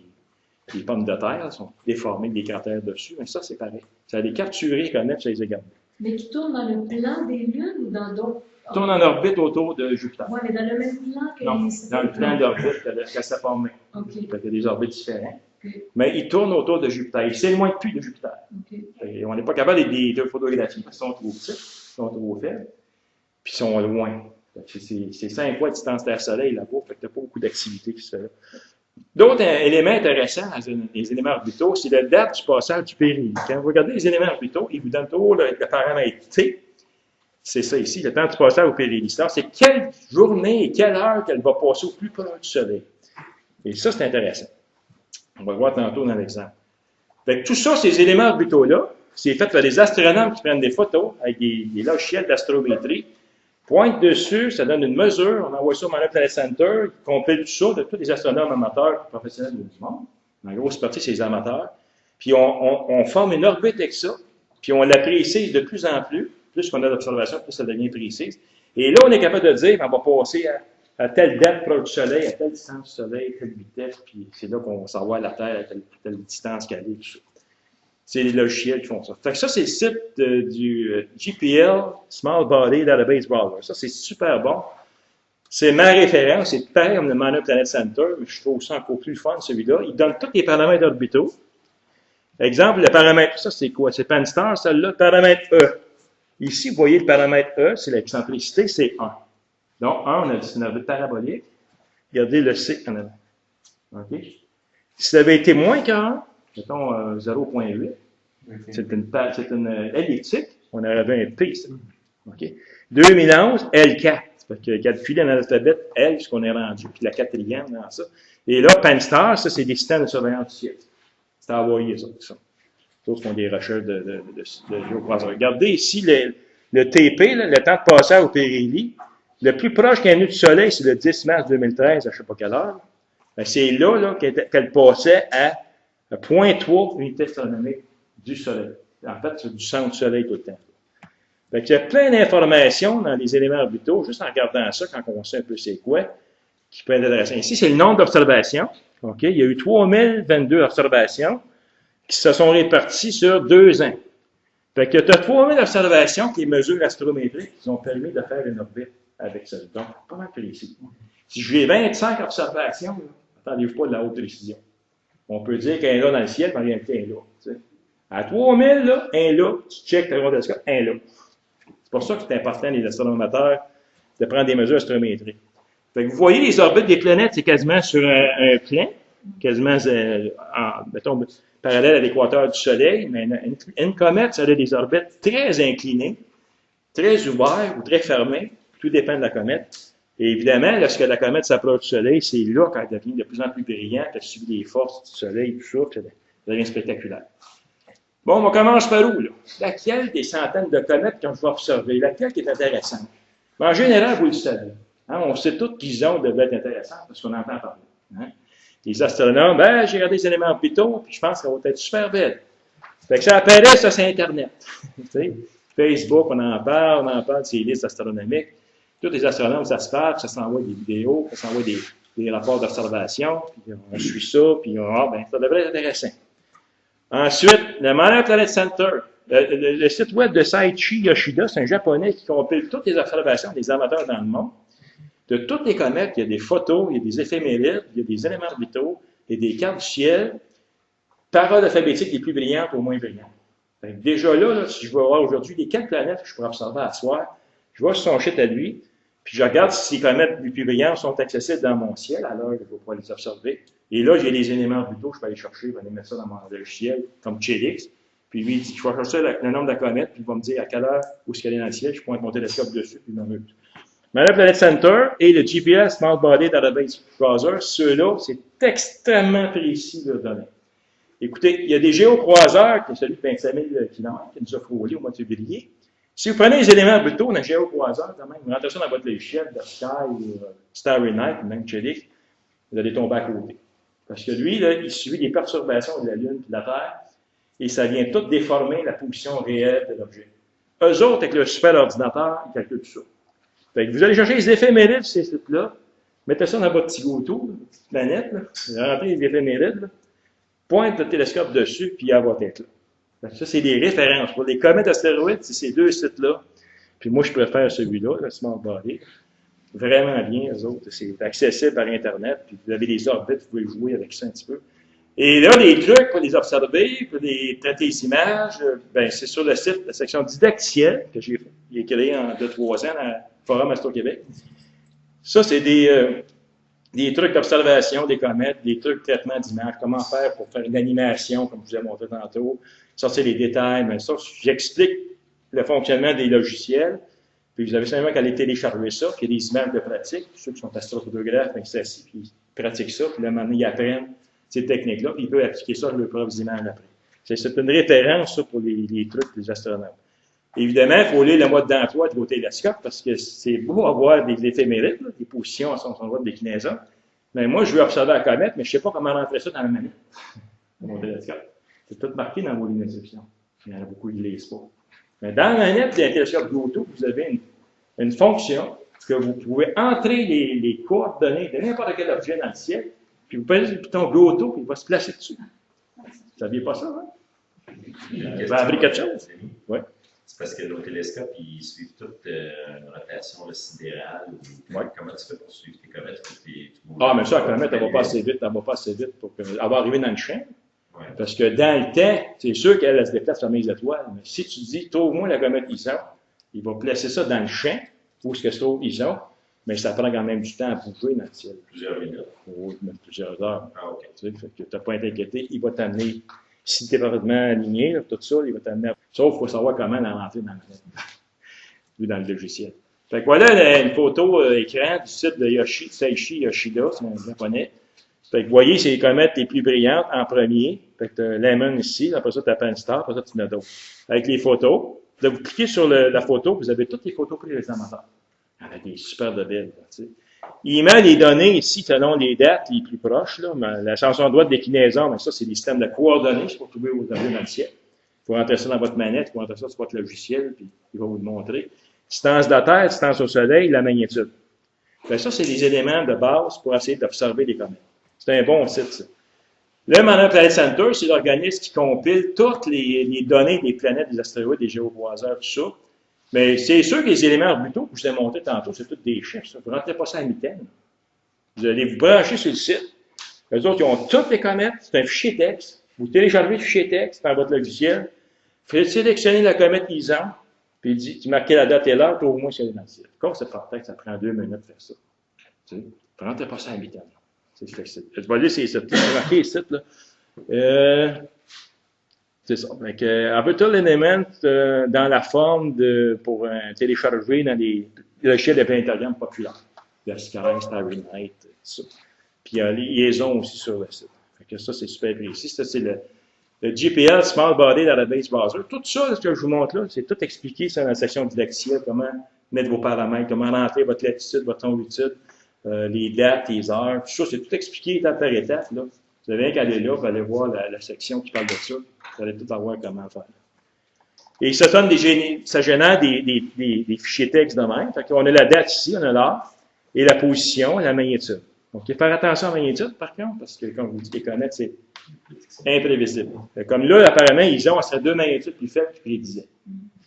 des pommes de terre, ils sont déformés, des cratères dessus. Mais ça, c'est pareil. Ça a des capturés, les comètes, ça les a gardés. Mais qui tournent dans le plan des lunes ou dans d'autres? Ils tournent en orbite autour de Jupiter. Oui, mais dans le même plan que non, les... dans le plan d'orbite qu'elle s'est formée. OK. Il y a des orbites différentes. Okay. Mais ils tournent autour de Jupiter. Ils s'éloignent plus de Jupiter. Okay. Et on n'est pas capable de les photographier. Ils sont trop petits, ils sont trop faibles, puis ils sont loin. C'est 5 fois la distance Terre-Soleil là-bas, fait que tu n'as pas beaucoup d'activité qui se fait là. D'autres éléments intéressants dans les éléments orbitaux, c'est la date du passage du périhélie. Quand vous regardez les éléments orbitaux, ils vous donnent toujours le paramètre T. C'est ça ici, le temps du passage au périhélie. C'est quelle journée et quelle heure qu'elle va passer au plus proche du Soleil. Et ça, c'est intéressant. On va le voir tantôt dans l'exemple. Fait que tout ça, ces éléments orbitaux-là, c'est fait par des astronomes qui prennent des photos avec des logiciels d'astrométrie, pointent dessus, ça donne une mesure, on envoie ça au Minor Planet Center, ils complètent tout ça de tous les astronomes amateurs et professionnels du monde. En gros, c'est parti, c'est les amateurs. Puis on forme une orbite avec ça, puis on la précise de plus en plus qu'on a d'observations, plus ça devient précise. Et là, on est capable de dire, on va passer à telle date proche du Soleil, à telle distance du Soleil, telle vitesse, puis c'est là qu'on s'envoie à la Terre à telle distance qu'elle est, tout ça. C'est les logiciels qui font ça. Fait que ça, c'est le site du JPL, Small Body Database Browser. Ça, c'est super bon. C'est ma référence. C'est pareil comme le Minor Planet Center, mais je trouve ça encore plus fun, celui-là. Il donne tous les paramètres orbitaux. Exemple, le paramètre, ça, c'est quoi? C'est Pan-STARRS, celle-là, le paramètre E. Ici, vous voyez le paramètre E, c'est l'excentricité, c'est 1. Donc, 1, on a dit une orbite parabolique. Regardez le C en avant. OK? Si ça avait été moins qu'un, mettons 0,8, c'est une elliptique, on avait un P ici. Okay. 2011, L4, parce qu'il y a 4 filets dans l'alphabet, L, ce qu'on est rendu, puis la quatrième dans ça. Et là, Pan-STARRS, ça, c'est des systèmes de surveillance du ciel. C'est envoyé, ça. Les autres font des recherches de géocroiseurs. Regardez ici le TP, là, le temps de passage au périhélie. Le plus proche qu'un nœud du Soleil, c'est le 10 mars 2013, à je ne sais pas quelle heure. Ben, c'est là qu'elle passait à 0,3 unités astronomiques du Soleil. En fait, c'est du centre du Soleil tout le temps. Fait qu'il y a plein d'informations dans les éléments orbitaux, juste en regardant ça, quand on sait un peu c'est quoi, qui peut être intéressant. Ici, c'est le nombre d'observations. Okay? Il y a eu 3022 observations qui se sont réparties sur 2 ans. Fait que tu as 3000 observations qui mesurent astrométriques qui ont permis de faire une orbite avec ça. Donc, pas mal précis. Si j'ai 25 observations, attendez-vous pas de la haute précision. On peut dire qu'un est là dans le ciel, mais en réalité, un est là. T'sais. À 3000, là, un là, tu checkes le radioscope, un là. C'est pour ça que c'est important, les astronomes amateurs, de prendre des mesures astrométriques. Fait que vous voyez, les orbites des planètes, c'est quasiment sur un plan, quasiment, mettons, parallèle à l'équateur du Soleil, mais une comète, ça a des orbites très inclinées, très ouvertes ou très fermées, tout dépend de la comète. Et évidemment, lorsque la comète s'approche du Soleil, c'est là qu'elle devient de plus en plus brillante, elle subit les forces du Soleil, tout ça, ça devient spectaculaire. Bon, on commence par où, là? Laquelle des centaines de comètes qu'on va observer? Laquelle qui est intéressante? En général, vous le savez. Hein, on sait tous qu'ISO devait être intéressant parce qu'on entend parler. Hein. Les astronomes, ben, j'ai regardé les éléments orbitaux, puis je pense qu'elle va être super belle. Fait que ça apparaît, ça, c'est Internet. Facebook, on en parle de ces listes astronomiques. Tous les astronomes, ça se parle, ça s'envoie des vidéos, ça s'envoie des rapports d'observation, puis on suit ça, puis ben, ça devrait être intéressant. Ensuite, le Minor Planet Center. Le site web de Saichi Yoshida, c'est un Japonais qui compile toutes les observations des amateurs dans le monde. De toutes les comètes, il y a des photos, il y a des éphémérides, il y a des éléments orbitaux, il y a des cartes du ciel, paroles alphabétiques les plus brillantes aux moins brillantes. Déjà là, si je veux voir aujourd'hui les 4 planètes que je pourrais observer à soir, je vois sur son site à lui, puis je regarde si ces comètes les plus brillantes sont accessibles dans mon ciel, alors je vais pouvoir les observer. Et là, j'ai les éléments orbitaux, je peux aller chercher, je vais aller mettre ça dans mon logiciel, comme Chelix. Puis lui, il dit, je vais chercher le nombre de comètes, puis il va me dire à quelle heure, où est-ce qu'elle est dans le ciel, je pointe mon télescope dessus, puis il m'en met. Mais le Planet Center et le GPS Smart Body Database Browser, ceux-là, c'est extrêmement précis de données. Écoutez, il y a des géocroiseurs, qui est celui de 25 000 km, qui nous a frôlé au mois de février. Si vous prenez les éléments orbitaux d'un géocroiseur, quand même, vous rentrez ça dans votre logiciel de Sky ou Starry Night, même Chelix, vous allez tomber à côté. Parce que lui, là, il suit les perturbations de la Lune et de la Terre, et ça vient tout déformer la position réelle de l'objet. Eux autres, avec le super ordinateur, ils calculent tout ça. Fait que vous allez chercher les éphémérides, ces sites-là, mettez ça dans votre petit go-to, petite planète, là, rentrez les éphémérides, là, pointe le télescope dessus, puis elle va être là. Ça, c'est des références. Pour les comètes astéroïdes, c'est ces deux sites-là. Puis moi, je préfère celui-là, le Smart Body. Vraiment bien, eux autres. C'est accessible par Internet, puis vous avez des orbites, vous pouvez jouer avec ça un petit peu. Et là, les trucs pour les observer, pour les traiter les images, ben, c'est sur le site, la section didacticielle, que j'ai créé en 2-3 ans dans le Forum Astro-Québec. Ça, c'est des trucs d'observation des comètes, des trucs de traitement d'images, comment faire pour faire une animation, comme je vous ai montré tantôt, sortir les détails, mais ça, j'explique le fonctionnement des logiciels, puis vous avez simplement qu'à aller télécharger ça, puis il y a des images de pratique, ceux qui sont astrophotographes, ben, c'est assis, puis ils pratiquent ça, puis là, maintenant, ils apprennent ces techniques-là, puis ils peuvent appliquer ça à leurs propres images après. C'est une référence, ça, pour les trucs des astronautes. Évidemment, il faut lire le mode d'emploi de vos télescopes, parce que c'est beau avoir des éphémérides, là, des positions à son endroit de déclinaison. Mais moi, je veux observer la comète, mais je ne sais pas comment rentrer ça dans la manette de mon télescope. C'est tout marqué dans vos lignes d'instruction. Il y en a beaucoup qui ne lisent pas. Mais dans la manette d'un télescope Bluetooth, vous avez une fonction que vous pouvez entrer les coordonnées de n'importe quel objet dans le ciel, puis vous pèsez le bouton Bluetooth, puis il va se placer dessus. Vous ne saviez pas ça, hein? Vous avez appris quelque chose? Oui. C'est parce que nos télescopes, ils suivent toute une rotation sidérale. Ouais. Comment tu fais pour suivre tes comètes? Mais ça, la comète, elle ne va pas assez vite. Elle va pas assez vite pour qu'elle va arriver dans le champ. Ouais. Parce que dans le temps, c'est sûr qu'elle se déplace parmi les étoiles. Mais si tu dis, trouve-moi la comète Ison, il va placer ça dans le champ, où est-ce que se trouve Ison, mais ça prend quand même du temps à bouger dans le ciel. Plusieurs minutes. Oui, même plusieurs heures. Ah, OK. Tu sais, fait que tu n'as pas à t'inquiéter. Il va t'amener, si tu es parfaitement aligné, là, tout ça, il va t'amener. Sauf qu'il faut savoir comment la rentrer dans le logiciel. Fait que voilà une photo écran du site de Saichi Yoshida, c'est un japonais. Fait que vous voyez, c'est les comètes les plus brillantes en premier. Fait que tu as Lemon ici, après ça, tu as Pan-STARRS, après ça, tu en as d'autres. Avec les photos. Là, vous cliquez sur la photo, vous avez toutes les photos prises les amateurs. Il y en a des super de belles. Tu sais. Il met les données ici selon les dates les plus proches. Là, mais la chanson de droite de déclinaison, mais ça, c'est des systèmes de coordonnées, c'est pour trouver vos objets dans le ciel. Il faut rentrer ça dans votre manette, il faut rentrer ça sur votre logiciel, puis il va vous le montrer. Distance de la Terre, distance au Soleil, la magnitude. Bien, ça, c'est des éléments de base pour essayer d'observer les comètes. C'est un bon site, ça. Le Minor Planet Center, c'est l'organisme qui compile toutes les données des planètes, des astéroïdes, des géocroiseurs, tout ça. Mais c'est sûr que les éléments orbitaux que je vous ai montrés tantôt, c'est tous des chiffres. Ça. Vous ne rentrez pas ça à mitaine. Vous allez vous brancher sur le site. Les autres, ils ont toutes les comètes. C'est un fichier texte. Vous téléchargez le fichier texte dans votre logiciel. Vous sélectionnez la comète Ison, puis il dit, tu marques la date et l'heure, puis au moins c'est dans le ciel. Comme c'est par texte, ça prend 2 minutes de faire ça. Tu sais, vous ne rentrez pas ça à mitaine. C'est facile. Je vais lire ces sites-là. Je vais marquer les sites, là. C'est ça. Donc, Orbital Element dans la forme pour télécharger dans les logiciels de planétarium populaires. La Sky, Starry Night, tout ça. Puis il y a les liaisons aussi sur le site. Fait que ça, c'est super précis. Ça, c'est le GPL Smart Body Database Browser. Tout ça, ce que je vous montre là, c'est tout expliqué ça, dans la section didacticielle, comment mettre vos paramètres, comment rentrer votre latitude, votre longitude, les dates, les heures, tout ça, c'est tout expliqué étape par étape. Là. Vous avez rien qu'à aller là, vous allez voir la section qui parle de ça. Vous allez tout avoir comment faire. Et ça génère des fichiers texte de même. Fait qu'on a la date ici, on a l'heure, et la position, la magnitude. Donc, il faut faire attention à la magnitude, par contre, parce que, comme je vous dis, les comètes, c'est imprévisible. Comme là, apparemment, ils ont, serait 2 magnitudes plus faibles que je prédisais.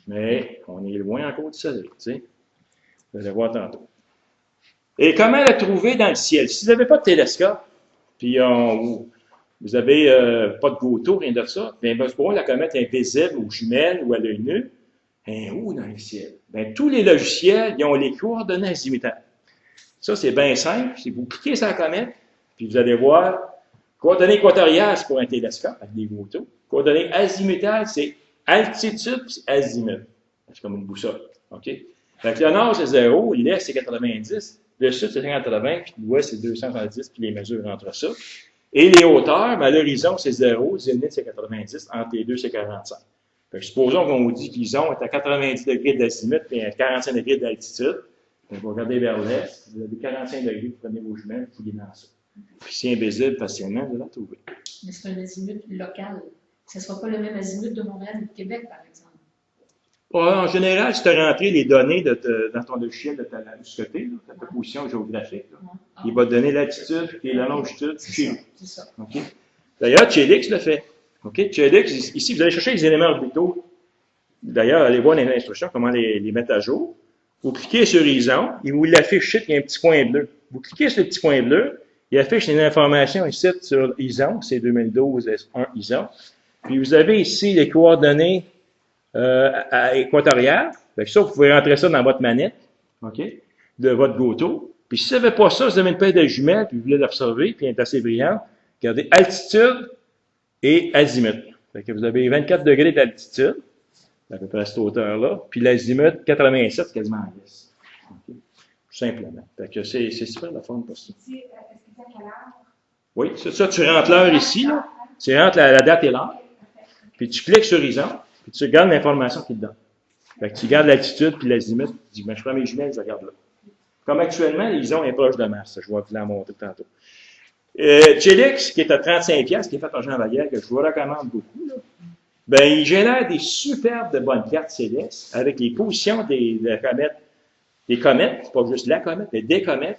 Mais on est loin encore du soleil, tu sais. Vous allez voir tantôt. Et comment la trouver dans le ciel? Si vous n'avez pas de télescope, puis vous n'avez pas de GOTO, rien de ça, bien, pour moi, la comète est invisible aux jumelles ou à l'œil nu. Et où dans le ciel? Bien, tous les logiciels, ils ont les coordonnées azimutales. Ça, c'est bien simple. Si vous cliquez sur la comète, puis vous allez voir, coordonnées équatoriales, c'est pour un télescope, avec des GOTO. Coordonnées azimutales, c'est altitude puis azimut. C'est comme une boussole. OK? Fait que le nord, c'est 0, l'est, c'est 90, le sud, c'est 80, puis l'ouest, c'est 270, puis les mesures entre ça. Et les hauteurs, ben, l'horizon, c'est 0, le zénith, c'est 90, entre les deux, c'est 45. Fait que supposons qu'on vous dit qu'ils ont à 90 degrés d'azimut et à 45 degrés d'altitude. Vous regardez vers l'est, vous avez 45 degrés, vous prenez vos jumelles, vous fouillez dans ça. Puis c'est invisible facilement, vous la trouvez. Mais c'est un azimut local. Ce ne sera pas le même azimut de Montréal ou de Québec, par exemple. En général, si tu as rentré les données dans ton logiciel de ce côté, de ta position géographique, là, il va te donner l'altitude et la longitude chez nous. C'est ça. Okay? D'ailleurs, Chelix le fait. Okay? Chelix, ici, vous allez chercher les éléments orbitaux. D'ailleurs, allez voir dans les instructions comment les mettre à jour. Vous cliquez sur ISON, il vous l'affiche ici, il y a un petit point bleu. Vous cliquez sur le petit point bleu, il affiche les informations ici sur ISON, c'est 2012 S1 ISON. Puis vous avez ici les coordonnées équatoriales. Fait que ça, vous pouvez rentrer ça dans votre manette, OK, de votre GOTO. Puis si vous n'avez pas ça, vous avez une paire de jumelles, puis vous voulez l'observer, puis elle est assez brillante. Regardez, altitude et azimut. Fait que vous avez 24 degrés d'altitude, à peu près à cette hauteur-là, puis l'azimut 87, quasiment en l'est. Okay. Tout simplement. Fait que c'est super la forme pour ça. Est-ce que c'est à quelle heure? Oui, c'est ça, tu rentres l'heure ici, là. Tu rentres la date et l'heure, puis tu cliques sur ISON, puis tu regardes l'information qu'il te donne. Fait que tu regardes l'altitude puis l'azimut, tu dis, ben, je prends mes jumelles, je regarde là. Comme actuellement, l'ISON est proche de Mars, je vais vous la montrer tantôt. Chelix, qui est à 35$, qui est fait par Jean Vallière, que je vous recommande beaucoup, là, ben, il génère des superbes de bonnes cartes célestes avec les positions des comètes, pas juste la comète, mais des comètes.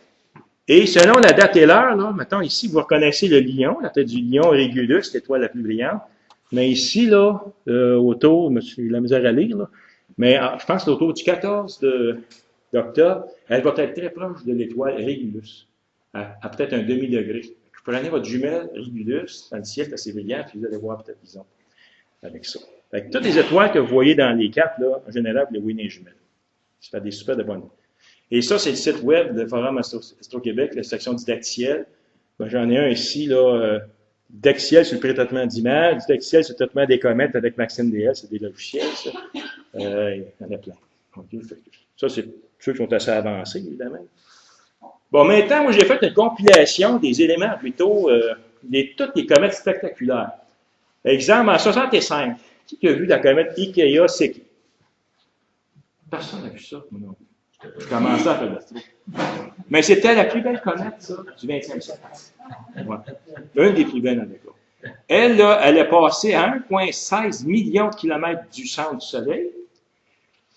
Et selon la date et l'heure, là, mettons ici, vous reconnaissez le lion, la tête du lion Régulus, l'étoile la plus brillante. Mais ici, là, autour, j'ai la misère à lire, là, mais je pense que autour du 14 d'octobre, elle va être très proche de l'étoile Régulus, à peut-être un demi-degré. Vous prenez votre jumelle Régulus, dans le ciel, c'est assez brillant, puis vous allez voir peut-être qu'ils ont avec ça. Fait que toutes les étoiles que vous voyez dans les cartes, là, en général, vous les voyez dans les jumelles. Ça fait des super de bonnes. Et ça, c'est le site web de Forum Astro-Québec, la section didacticielle. Ben, j'en ai un ici, là, didacticiel sur le pré-traitement d'images, didacticiel sur le traitement des comètes avec Maxime DL, c'est des logiciels, ça. Il y en a plein. Okay. Ça, c'est ceux qui sont assez avancés, évidemment. Bon, maintenant, moi, j'ai fait une compilation des éléments orbitaux toutes les comètes spectaculaires. Exemple, en 65, qui a vu la comète Ikeya Seki? Personne n'a vu ça, moi non plus. Je commençais à faire l'astro. Mais c'était la plus belle comète, ça, du 20e siècle. Ouais. Une des plus belles, en tout cas. Elle, là, elle est passée à 1,16 million de kilomètres du centre du Soleil,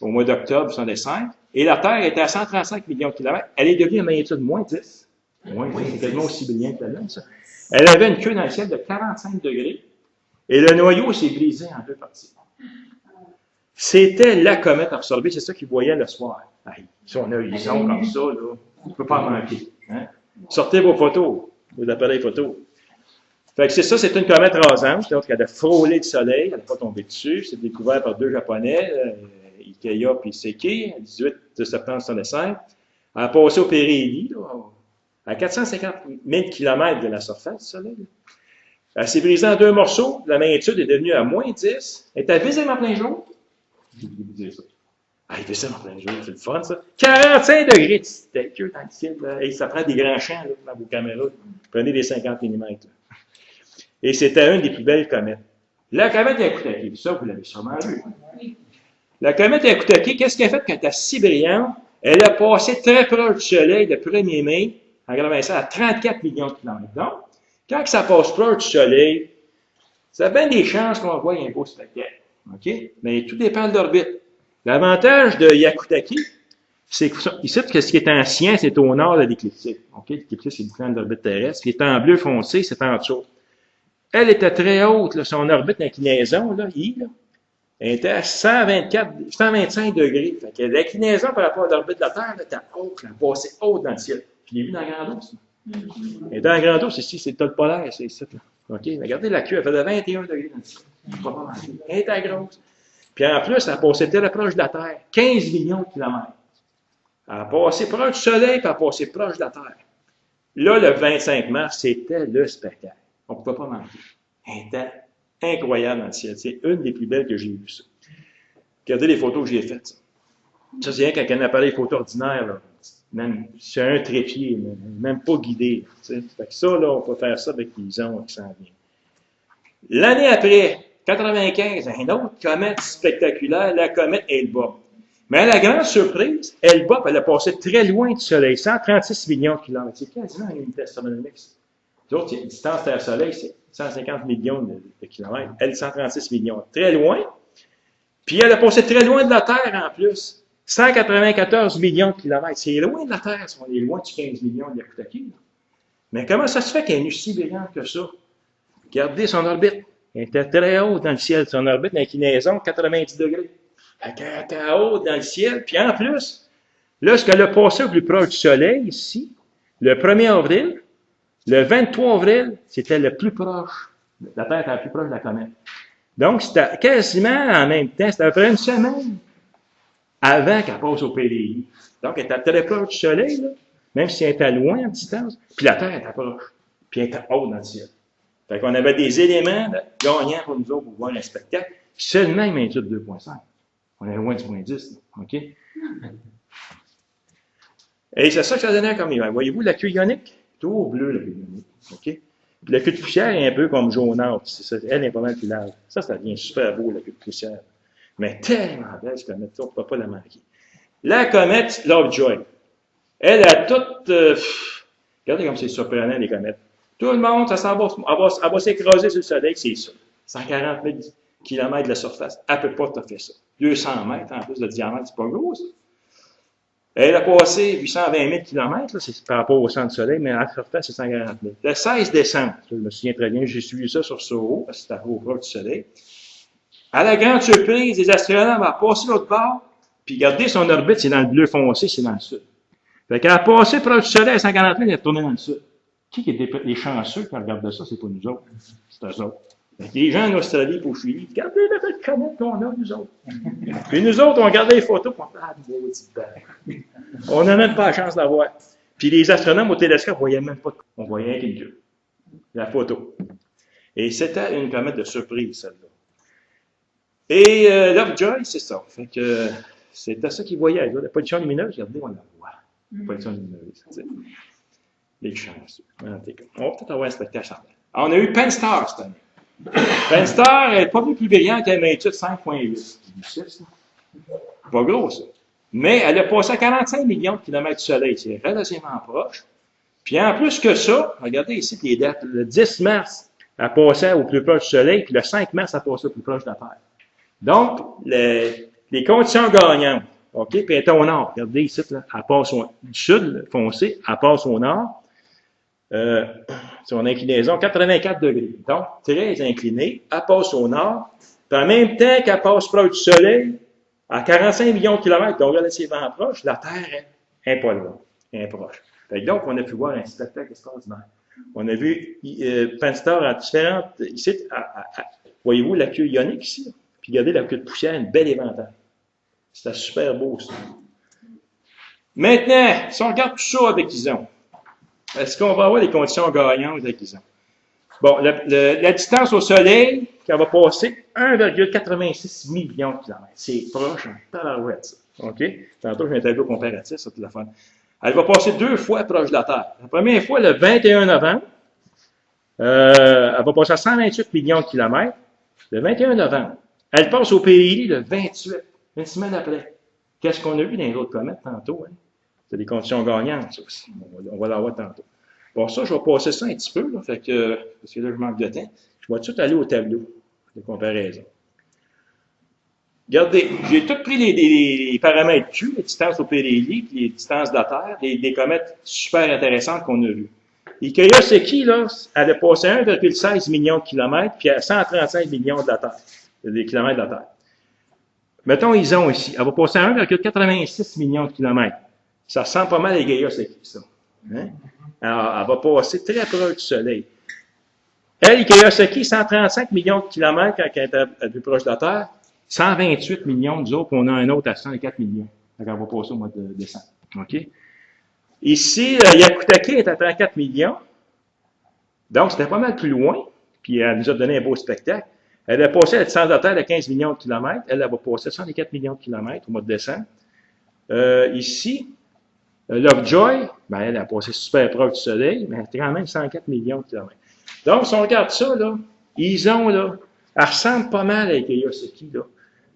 au mois d'octobre 1965, et la Terre était à 135 millions de kilomètres. Elle est devenue à magnitude moins 10. Moins 10, c'est tellement aussi brillant que la Lune, ça. Elle avait une queue dans le ciel de 45 degrés, et le noyau s'est brisé en deux parties. C'était la comète absorbée, c'est ça qu'ils voyaient le soir. Hey, si on a eu des ondes comme ça, là, on ne peut pas en manquer. Hein? Sortez vos photos, vos appareils photos. Fait que c'est ça, c'est une comète rasante, donc elle a frôlé le soleil, elle n'a pas tombé dessus, c'est découvert par deux Japonais, Ikeya et Seki, le 18 septembre 1965. Elle a passé au périhélie, à 450 000 km de la surface du soleil. Elle s'est brisée en deux morceaux, la magnitude est devenue à moins 10, elle était visiblement en plein jour. Je vais vous dire ça. Ah, il fait ça en plein jour, c'est le fun, ça. 45 degrés, c'était que dans le ciel. Et ça prend des grands champs là, dans vos caméras. Prenez des 50 mm. Là. Et c'était une des plus belles comètes. La comète Hyakutake, ça, vous l'avez sûrement vu. La comète Hyakutake, qu'est-ce qu'elle a fait quand elle était si brillante? Elle a passé très proche du Soleil le 1er mai, en 87, à 34 millions de kilomètres. Donc, quand ça passe proche du Soleil, ça a bien des chances qu'on voit un beau spectacle. OK? Mais tout dépend de l'orbite. L'avantage de Hyakutake, c'est que ici, que ce qui est ancien, c'est au nord de l'écliptique. OK? L'écliptique, c'est le plan de l'orbite terrestre. Ce qui est en bleu foncé, c'est en dessous. Elle était très haute, là, son orbite d'inclinaison, là, I, là, elle était à 125 degrés. Fait que l'inclinaison par rapport à l'orbite de la Terre, là, était haute, elle passait haute dans le ciel. Je l'ai vu dans la Grande Ourse. Et dans la Grande Ourse, ici, c'est le tas de polaire, c'est ici, là. OK? Regardez la queue, elle fait de 21 degrés dans le ciel. Elle était grosse. Puis en plus, elle passait très proche de la Terre. 15 millions de kilomètres. Elle a passé proche du Soleil, puis elle a passé proche de la Terre. Là, le 25 mars, c'était le spectacle. On ne pouvait pas manquer. Elle était incroyable dans le ciel. C'est une des plus belles que j'ai vues, ça. Regardez les photos que j'ai faites. Ça, c'est rien qu'avec un appareil photo ordinaire, là. Même, c'est un trépied, même pas guidé. Fait que ça, là, on peut faire ça avec les ondes qui s'en viennent. L'année après, 95, une autre comète spectaculaire, la comète Elba. Mais à la grande surprise, Elba, elle a passé très loin du Soleil, 136 millions de kilomètres. C'est quasiment une unité astronomique. D'autres, la distance Terre-Soleil, c'est 150 millions de kilomètres. Elle, 136 millions. Très loin. Puis elle a passé très loin de la Terre en plus. 194 millions de kilomètres. C'est loin de la Terre, si on est loin du 15 millions de Hyakutake. Mais comment ça se fait qu'elle est aussi brillante que ça? Regardez son orbite. Elle était très haute dans le ciel. Son orbite d'inclinaison, 90 degrés. Elle était haute dans le ciel. Puis en plus, là, ce qu'elle a passé au plus proche du Soleil, ici, le 1er avril, le 23 avril, c'était le plus proche. La Terre était la plus proche de la comète. Donc, c'était quasiment en même temps. C'était à peu près une semaine avant qu'elle passe au PDI. Donc, elle était très proche du Soleil, là, même si elle était loin en distance. Puis la Terre était proche. Puis elle était haute dans le ciel. Fait qu'on avait des éléments gagnants pour nous autres pour voir un spectacle. Seulement une magnitude 2.5. On est loin du point 10. Là. OK? Et c'est ça que ça donnait comme image. Voyez-vous la queue ionique? Tout bleu, la queue ionique. OK? Puis la queue de poussière est un peu comme jaunâtre. Elle est pas mal plus large. Ça devient super beau, la queue de poussière. Mais tellement belle, cette comète, on ne peut pas la manquer. La comète Lovejoy. Elle a toute... regardez comme c'est surprenant, les comètes. Tout le monde, elle va s'écraser sur le Soleil, c'est ça. 140 000 km de la surface. Elle ne peut pas faire ça. 200 mètres en plus de diamètre, c'est pas gros, ça. Elle a passé 820 000 km, là, c'est par rapport au centre du Soleil, mais à la surface, c'est 140 000. Le 16 décembre, je me souviens très bien, j'ai suivi ça sur Soho, parce que c'était au proche du Soleil. À la grande surprise, les astronomes ont passé l'autre bord, puis regardez son orbite, c'est dans le bleu foncé, c'est dans le sud. Fait qu'elle a passé proche du Soleil à 140 000, elle est retournée dans le sud. Qui est des chanceux qui regardent ça? C'est pas nous autres. C'est eux autres. Fait que les gens en Australie et au Chili, regardez la belle comète qu'on a, nous autres. Puis nous autres, on regardait les photos, puis on fait, ah, maudit belle. On n'a même pas la chance d'avoir. Puis les astronomes au télescope, on voyait même pas. On voyait rien qu'une queue. La photo. Et c'était une comète de surprise, celle-là. Et Lovejoy, c'est ça. Fait que c'était ça qu'ils voyaient. La pollution lumineuse, regardez, on la voit. La pollution lumineuse, c'est les chances. On va peut-être avoir un spectacle semblable. On a eu Penstar cette année. Penstar n'est pas plus brillante qu'elle m'a étude 5.8. C'est pas gros, ça. Mais elle a passé à 45 millions de kilomètres du Soleil. C'est relativement proche. Puis en plus que ça, regardez ici les dates. Le 10 mars, elle passait au plus proche du Soleil, puis le 5 mars, elle passait au plus proche de la Terre. Donc, les conditions gagnantes. OK? Puis elle est au nord. Regardez ici, là, elle passe du sud, foncé, elle passe au nord. Son inclinaison, 84 degrés. Donc, très inclinée. Elle passe au nord. Puis en même temps qu'elle passe proche du Soleil, à 45 millions de kilomètres, donc relativement proche, la Terre est pas loin, est proche. Fait que donc, on a pu voir un spectacle extraordinaire. On a vu Penstar à différentes... Ici, voyez-vous la queue ionique ici? Là? Puis regardez la queue de poussière, une belle éventail. C'était super beau, ça. Maintenant, si on regarde tout ça avec Ison, est-ce qu'on va avoir les conditions gagnantes avec Ison? Bon, la distance au Soleil, qui va passer 1,86 million de kilomètres. C'est proche, en tabarouette, ça. OK? Tantôt, j'ai un tableau comparatif, ça, tout le fun. Elle va passer 2 fois proche de la Terre. La première fois, le 21 novembre, elle va passer à 128 millions de kilomètres. Le 21 novembre. Elle passe au PDI le 28. Une semaine après. Qu'est-ce qu'on a vu dans les autres comètes tantôt? Hein? C'est des conditions gagnantes, ça aussi. On va l'avoir tantôt. Bon, ça, je vais passer ça un petit peu, là, parce que là, je manque de temps. Je vais tout de suite aller au tableau de comparaison. Regardez, j'ai tout pris les paramètres Q, les distances au périhélie, puis les distances de la Terre, des comètes super intéressantes qu'on a vues. Et Kiyosaki, là, elle a passé 1,16 million de kilomètres, puis à 135 millions de la Terre, des kilomètres de la Terre. Mettons Ison ici, elle va passer à 1,86 million de kilomètres. Ça ressemble pas mal à Kiyosaki, ça. Hein? Alors, elle va passer très proche du Soleil. Elle, Kiyosaki, 135 millions de kilomètres quand elle est plus proche de la Terre. 128 millions, nous autres, on a un autre à 104 millions. Donc, on va passer au mois de décembre. OK? Ici, Hyakutake est à 34 millions. Donc, c'était pas mal plus loin. Puis, elle nous a donné un beau spectacle. Elle a passé à la distance de la Terre de 15 millions de kilomètres. Elle va passer à 104 millions de kilomètres au mois de décembre. Ici, Lovejoy, ben, elle a passé super proche du Soleil, mais elle était quand même 104 millions de kilomètres. Donc, si on regarde ça, là, Ison, là, elle ressemble pas mal à Kiyosaki, là,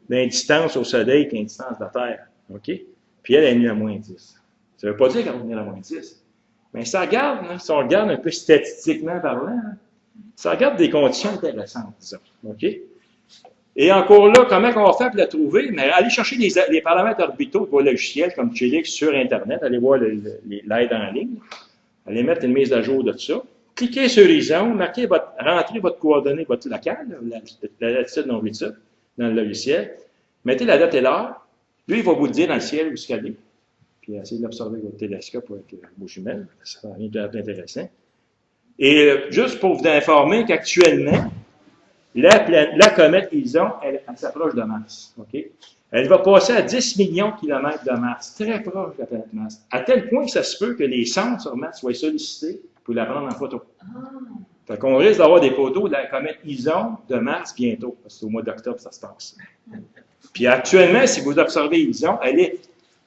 dans la distance au Soleil et la distance de la Terre. OK? Puis elle est venue à moins 10. Ça ne veut pas dire qu'elle va venir à moins 10. Mais ça regarde, là, si on regarde un peu statistiquement parlant, là, ça regarde des conditions intéressantes, disons. OK? Et encore là, comment on va faire pour la trouver? Mais allez chercher les paramètres orbitaux de vos logiciels comme Chelix sur Internet, allez voir l'aide en ligne, allez mettre une mise à jour de ça. Cliquez sur Ison, rentrez votre coordonnée, votre locale, la latitude, longitude, dans le logiciel. Mettez la date et l'heure. Lui, il va vous le dire dans le ciel où ce qu'elle est. Puis essayez de l'observer avec votre télescope ou avec vos jumelles. Ça va rien d'intéressant. Et juste pour vous informer qu'actuellement, la comète Ison, elle s'approche de Mars. OK? Elle va passer à 10 millions de kilomètres de Mars, très proche de la planète Mars. À tel point que ça se peut que les sondes sur Mars soient sollicitées pour la prendre en photo. Fait qu'on risque d'avoir des photos de la comète Ison de Mars bientôt, parce que c'est au mois d'octobre ça se passe. Puis actuellement, si vous observez Ison, elle est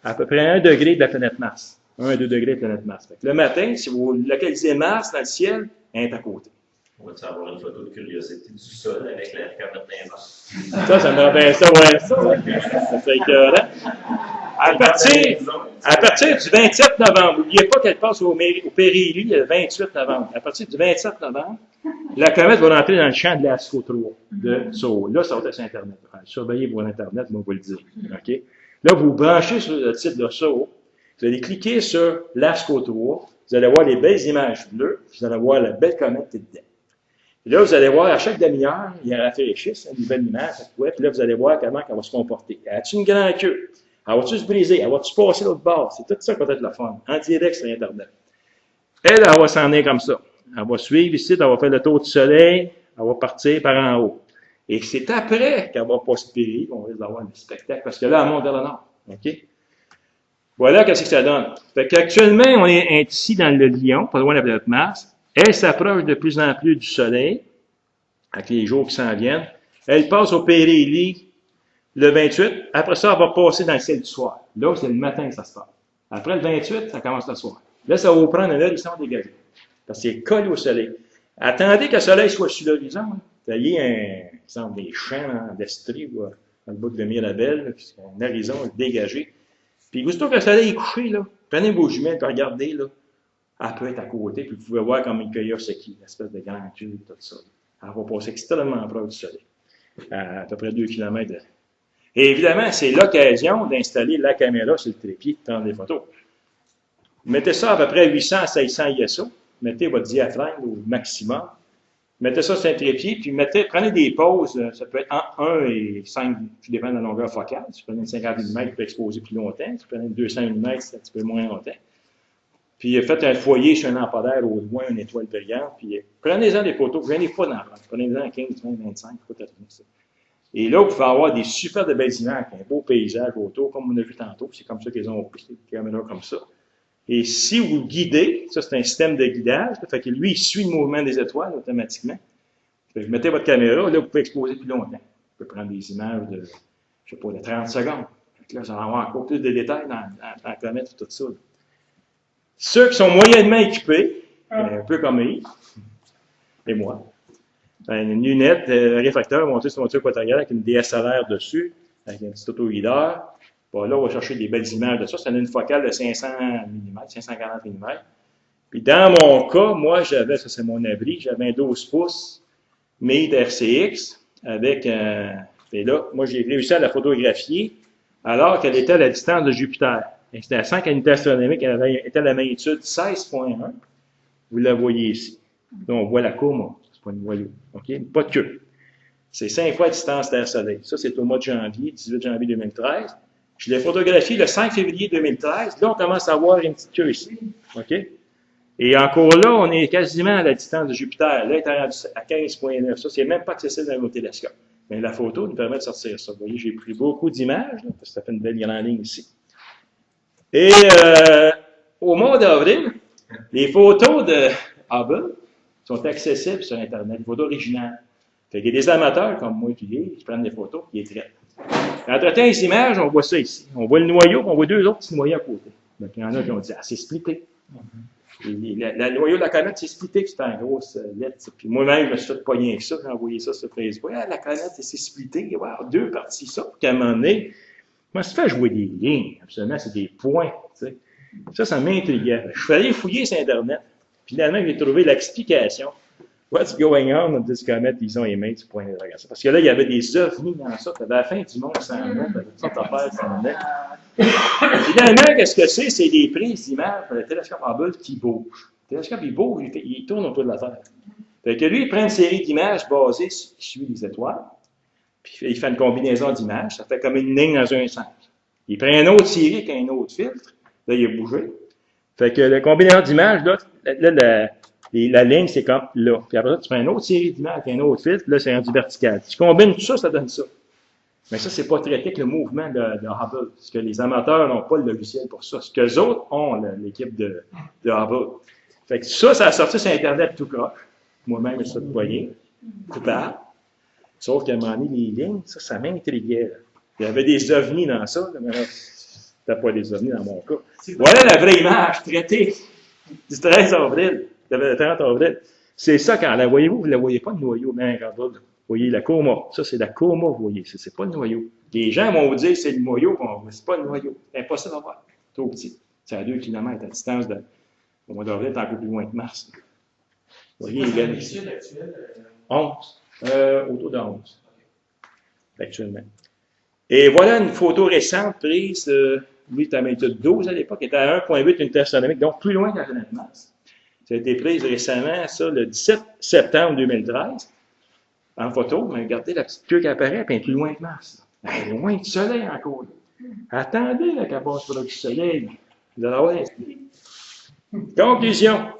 à peu près 1 degré de la planète Mars. 1 à 2 degrés de la planète Mars. Fait que le matin, si vous localisez Mars dans le ciel, elle est à côté. On va-tu avoir une photo de curiosité du sol avec la comète d'Invas? Ça me rend bien ça, ouais, ça. Ça fait écœurant. À partir du 27 novembre, n'oubliez pas qu'elle passe au périhélie le 28 novembre. À partir du 27 novembre, la comète va rentrer dans le champ de l'ASCO 3 de SOHO. Là, ça va être sur Internet. Surveillez vos Internet, moi, vous le dire. OK? Là, vous branchez sur le site de SOHO. Vous allez cliquer sur l'ASCO 3. Vous allez voir les belles images bleues. Vous allez voir la belle comète qui est dedans. Et là, vous allez voir, à chaque demi-heure, il rafraîchisse une nouvelle image. Puis là, vous allez voir comment elle va se comporter. As-tu une grande queue? Elle va-tu se briser? Elle va-tu passer l'autre bord? C'est tout ça qui va être le fun. En direct sur Internet. Elle va s'en aller comme ça. Elle va suivre ici, elle va faire le tour du soleil, elle va partir par en haut. Et c'est après qu'elle va passer le périhélie qu'on risque d'avoir un spectacle, parce que là, elle monte vers le nord. OK? Voilà qu'est-ce que ça donne. Fait qu'actuellement, on est ici dans le Lion, pas loin de la planète Mars. Elle s'approche de plus en plus du soleil, avec les jours qui s'en viennent. Elle passe au périhélie le 28. Après ça, elle va passer dans le ciel du soir. Là, c'est le matin que ça se passe. Après le 28, ça commence le soir. Là, ça va vous prendre un horizon dégagé. Parce que c'est collé au soleil. Attendez que le soleil soit sur l'horizon. Vous voyez, exemple, des champs d'Estrie, ou dans le bout de Mirabel, un horizon dégagé. Puis, aussitôt que le soleil est couché, là, prenez vos jumelles et regardez, là. Elle peut être à côté, puis vous pouvez voir comme une Kiyosaki, l'espèce de grand tube, tout ça. Elle va passer extrêmement proche du soleil. À peu près 2 km. Et évidemment, c'est l'occasion d'installer la caméra sur le trépied et de prendre des photos. Mettez ça à peu près 800 à 600 ISO. Mettez votre diaphragme au maximum. Mettez ça sur un trépied, puis prenez des pauses. Ça peut être entre 1 et 5, tout dépend de la longueur focale. Si vous prenez une 50 mm, vous pouvez exposer plus longtemps. Si vous prenez une 200 mm, c'est un petit peu moins longtemps. Puis faites un foyer sur un lampadaire au loin, une étoile brillante, puis prenez-en des photos. Vous prenez pas d'en prendre. Prenez-en 15, 20, 25, ça. Et là, vous pouvez avoir des super de belles images, un beau paysage autour, comme on a vu tantôt. C'est comme ça qu'ils ont pris des caméras comme ça. Et si vous le guidez, ça c'est un système de guidage, fait que lui, il suit le mouvement des étoiles automatiquement. Fait que vous mettez votre caméra, là, vous pouvez exposer plus longtemps. Vous pouvez prendre des images de, je sais pas, de 30 secondes. Fait que là, ça va avoir encore plus de détails dans la comète et tout ça. Là. Ceux qui sont moyennement équipés, un peu comme Yves et moi, une lunette, réfracteur monté sur mon truc équatorial avec une DSLR dessus, avec un petit autoguideur. Bon, là, on va chercher des belles images de ça. Ça a une focale de 500 mm, 540 mm. Puis dans mon cas, moi, j'avais, ça c'est mon abri, j'avais un 12 pouces Meade RCX avec un... Et là, moi, j'ai réussi à la photographier alors qu'elle était à la distance de Jupiter. C'était à 5 unités astronomiques, elle était à la magnitude 16.1. Vous la voyez ici. Là, on voit la Coma. C'est pas une noyau. OK? Pas de queue. C'est 5 fois la distance Terre-Soleil. Ça, c'est au mois de janvier, 18 janvier 2013. Je l'ai photographié le 5 février 2013. Là, on commence à voir une petite queue ici. OK? Et encore là, on est quasiment à la distance de Jupiter. Là, elle est rendu à 15.9. Ça, c'est même pas accessible dans nos télescopes. Mais la photo nous permet de sortir ça. Vous voyez, j'ai pris beaucoup d'images, parce que ça fait une belle grande ligne ici. Et au mois d'avril, les photos de Hubble sont accessibles sur Internet, les photos originales. Fait qu'il y a des amateurs comme moi qui prennent des photos, qui les traitent. Entre-temps, les images, on voit ça ici. On voit le noyau, on voit deux autres petits noyaux à côté. Donc, il y en a qui ont dit, ah, c'est splitté. Le noyau de la comète, c'est splitté, c'est en grosse lettre. Puis moi-même, je me suis fait pogner avec ça, j'ai envoyé ça sur Facebook. Ah, la comète, c'est splitté. Wow, deux parties, ça. Puis à un moment donné, moi, ça fait jouer des lignes. Absolument, c'est des points. Tu sais. Ça m'intriguait. Je suis allé fouiller sur Internet. Puis finalement, j'ai trouvé l'explication. What's going on with this comet? Ils ont aimé ce point d'interrogation. Parce que là, il y avait des ovnis dans ça. T'avais la fin du monde sans nom. T'avais toutes sortes d'affaires sans nom. Finalement, qu'est-ce que c'est? C'est des prises d'images pour le télescope Hubble qui bouge. Le télescope, il bouge, il tourne autour de la Terre. Fait que lui, il prend une série d'images basées sur les étoiles. Puis il fait une combinaison d'images. Ça fait comme une ligne dans un sens. Il prend une autre série avec un autre filtre. Là, il a bougé. Fait que la combinaison d'images, là, la ligne, c'est comme là. Puis après ça, tu prends une autre série d'images avec un autre filtre, là, c'est rendu vertical. Tu combines tout ça, ça donne ça. Mais ça, c'est pas traité avec le mouvement de Hubble. Parce que les amateurs n'ont pas le logiciel pour ça. Ce qu'eux autres ont, l'équipe de Hubble. Fait que ça a sorti sur Internet tout croche. Moi-même, je suis de poignet. Coupable. Sauf qu'à un moment donné, les lignes, ça m'intriguait. Il y avait des ovnis dans ça, mais là, c'était pas des ovnis dans mon cas. Voilà la vraie image traitée du 13 avril. Le 30 avril. C'est ça, quand la voyez-vous, vous ne la voyez pas, le noyau, mais regarde, vous voyez la Coma. Ça, c'est la Coma, vous voyez. C'est pas le noyau. Les gens vont vous dire c'est le noyau, mais c'est pas le noyau. C'est impossible à voir. Trop petit. C'est à 2 km à distance de. Au mois d'avril, c'est un peu plus loin que Mars. Vous voyez, il y a l'échelle actuelle 11. Autour de 11. Actuellement. Et voilà une photo récente prise, lui, il était à magnitude 12 à l'époque, il était à 1,8 unité astronomique, donc plus loin que la planète Mars. Ça a été prise récemment, ça, le 17 septembre 2013, en photo. Mais regardez la petite queue qui apparaît, puis elle est plus loin que Mars. Elle est loin du Soleil encore. Attendez qu'elle passe par le Soleil. Vous allez voir. Conclusion.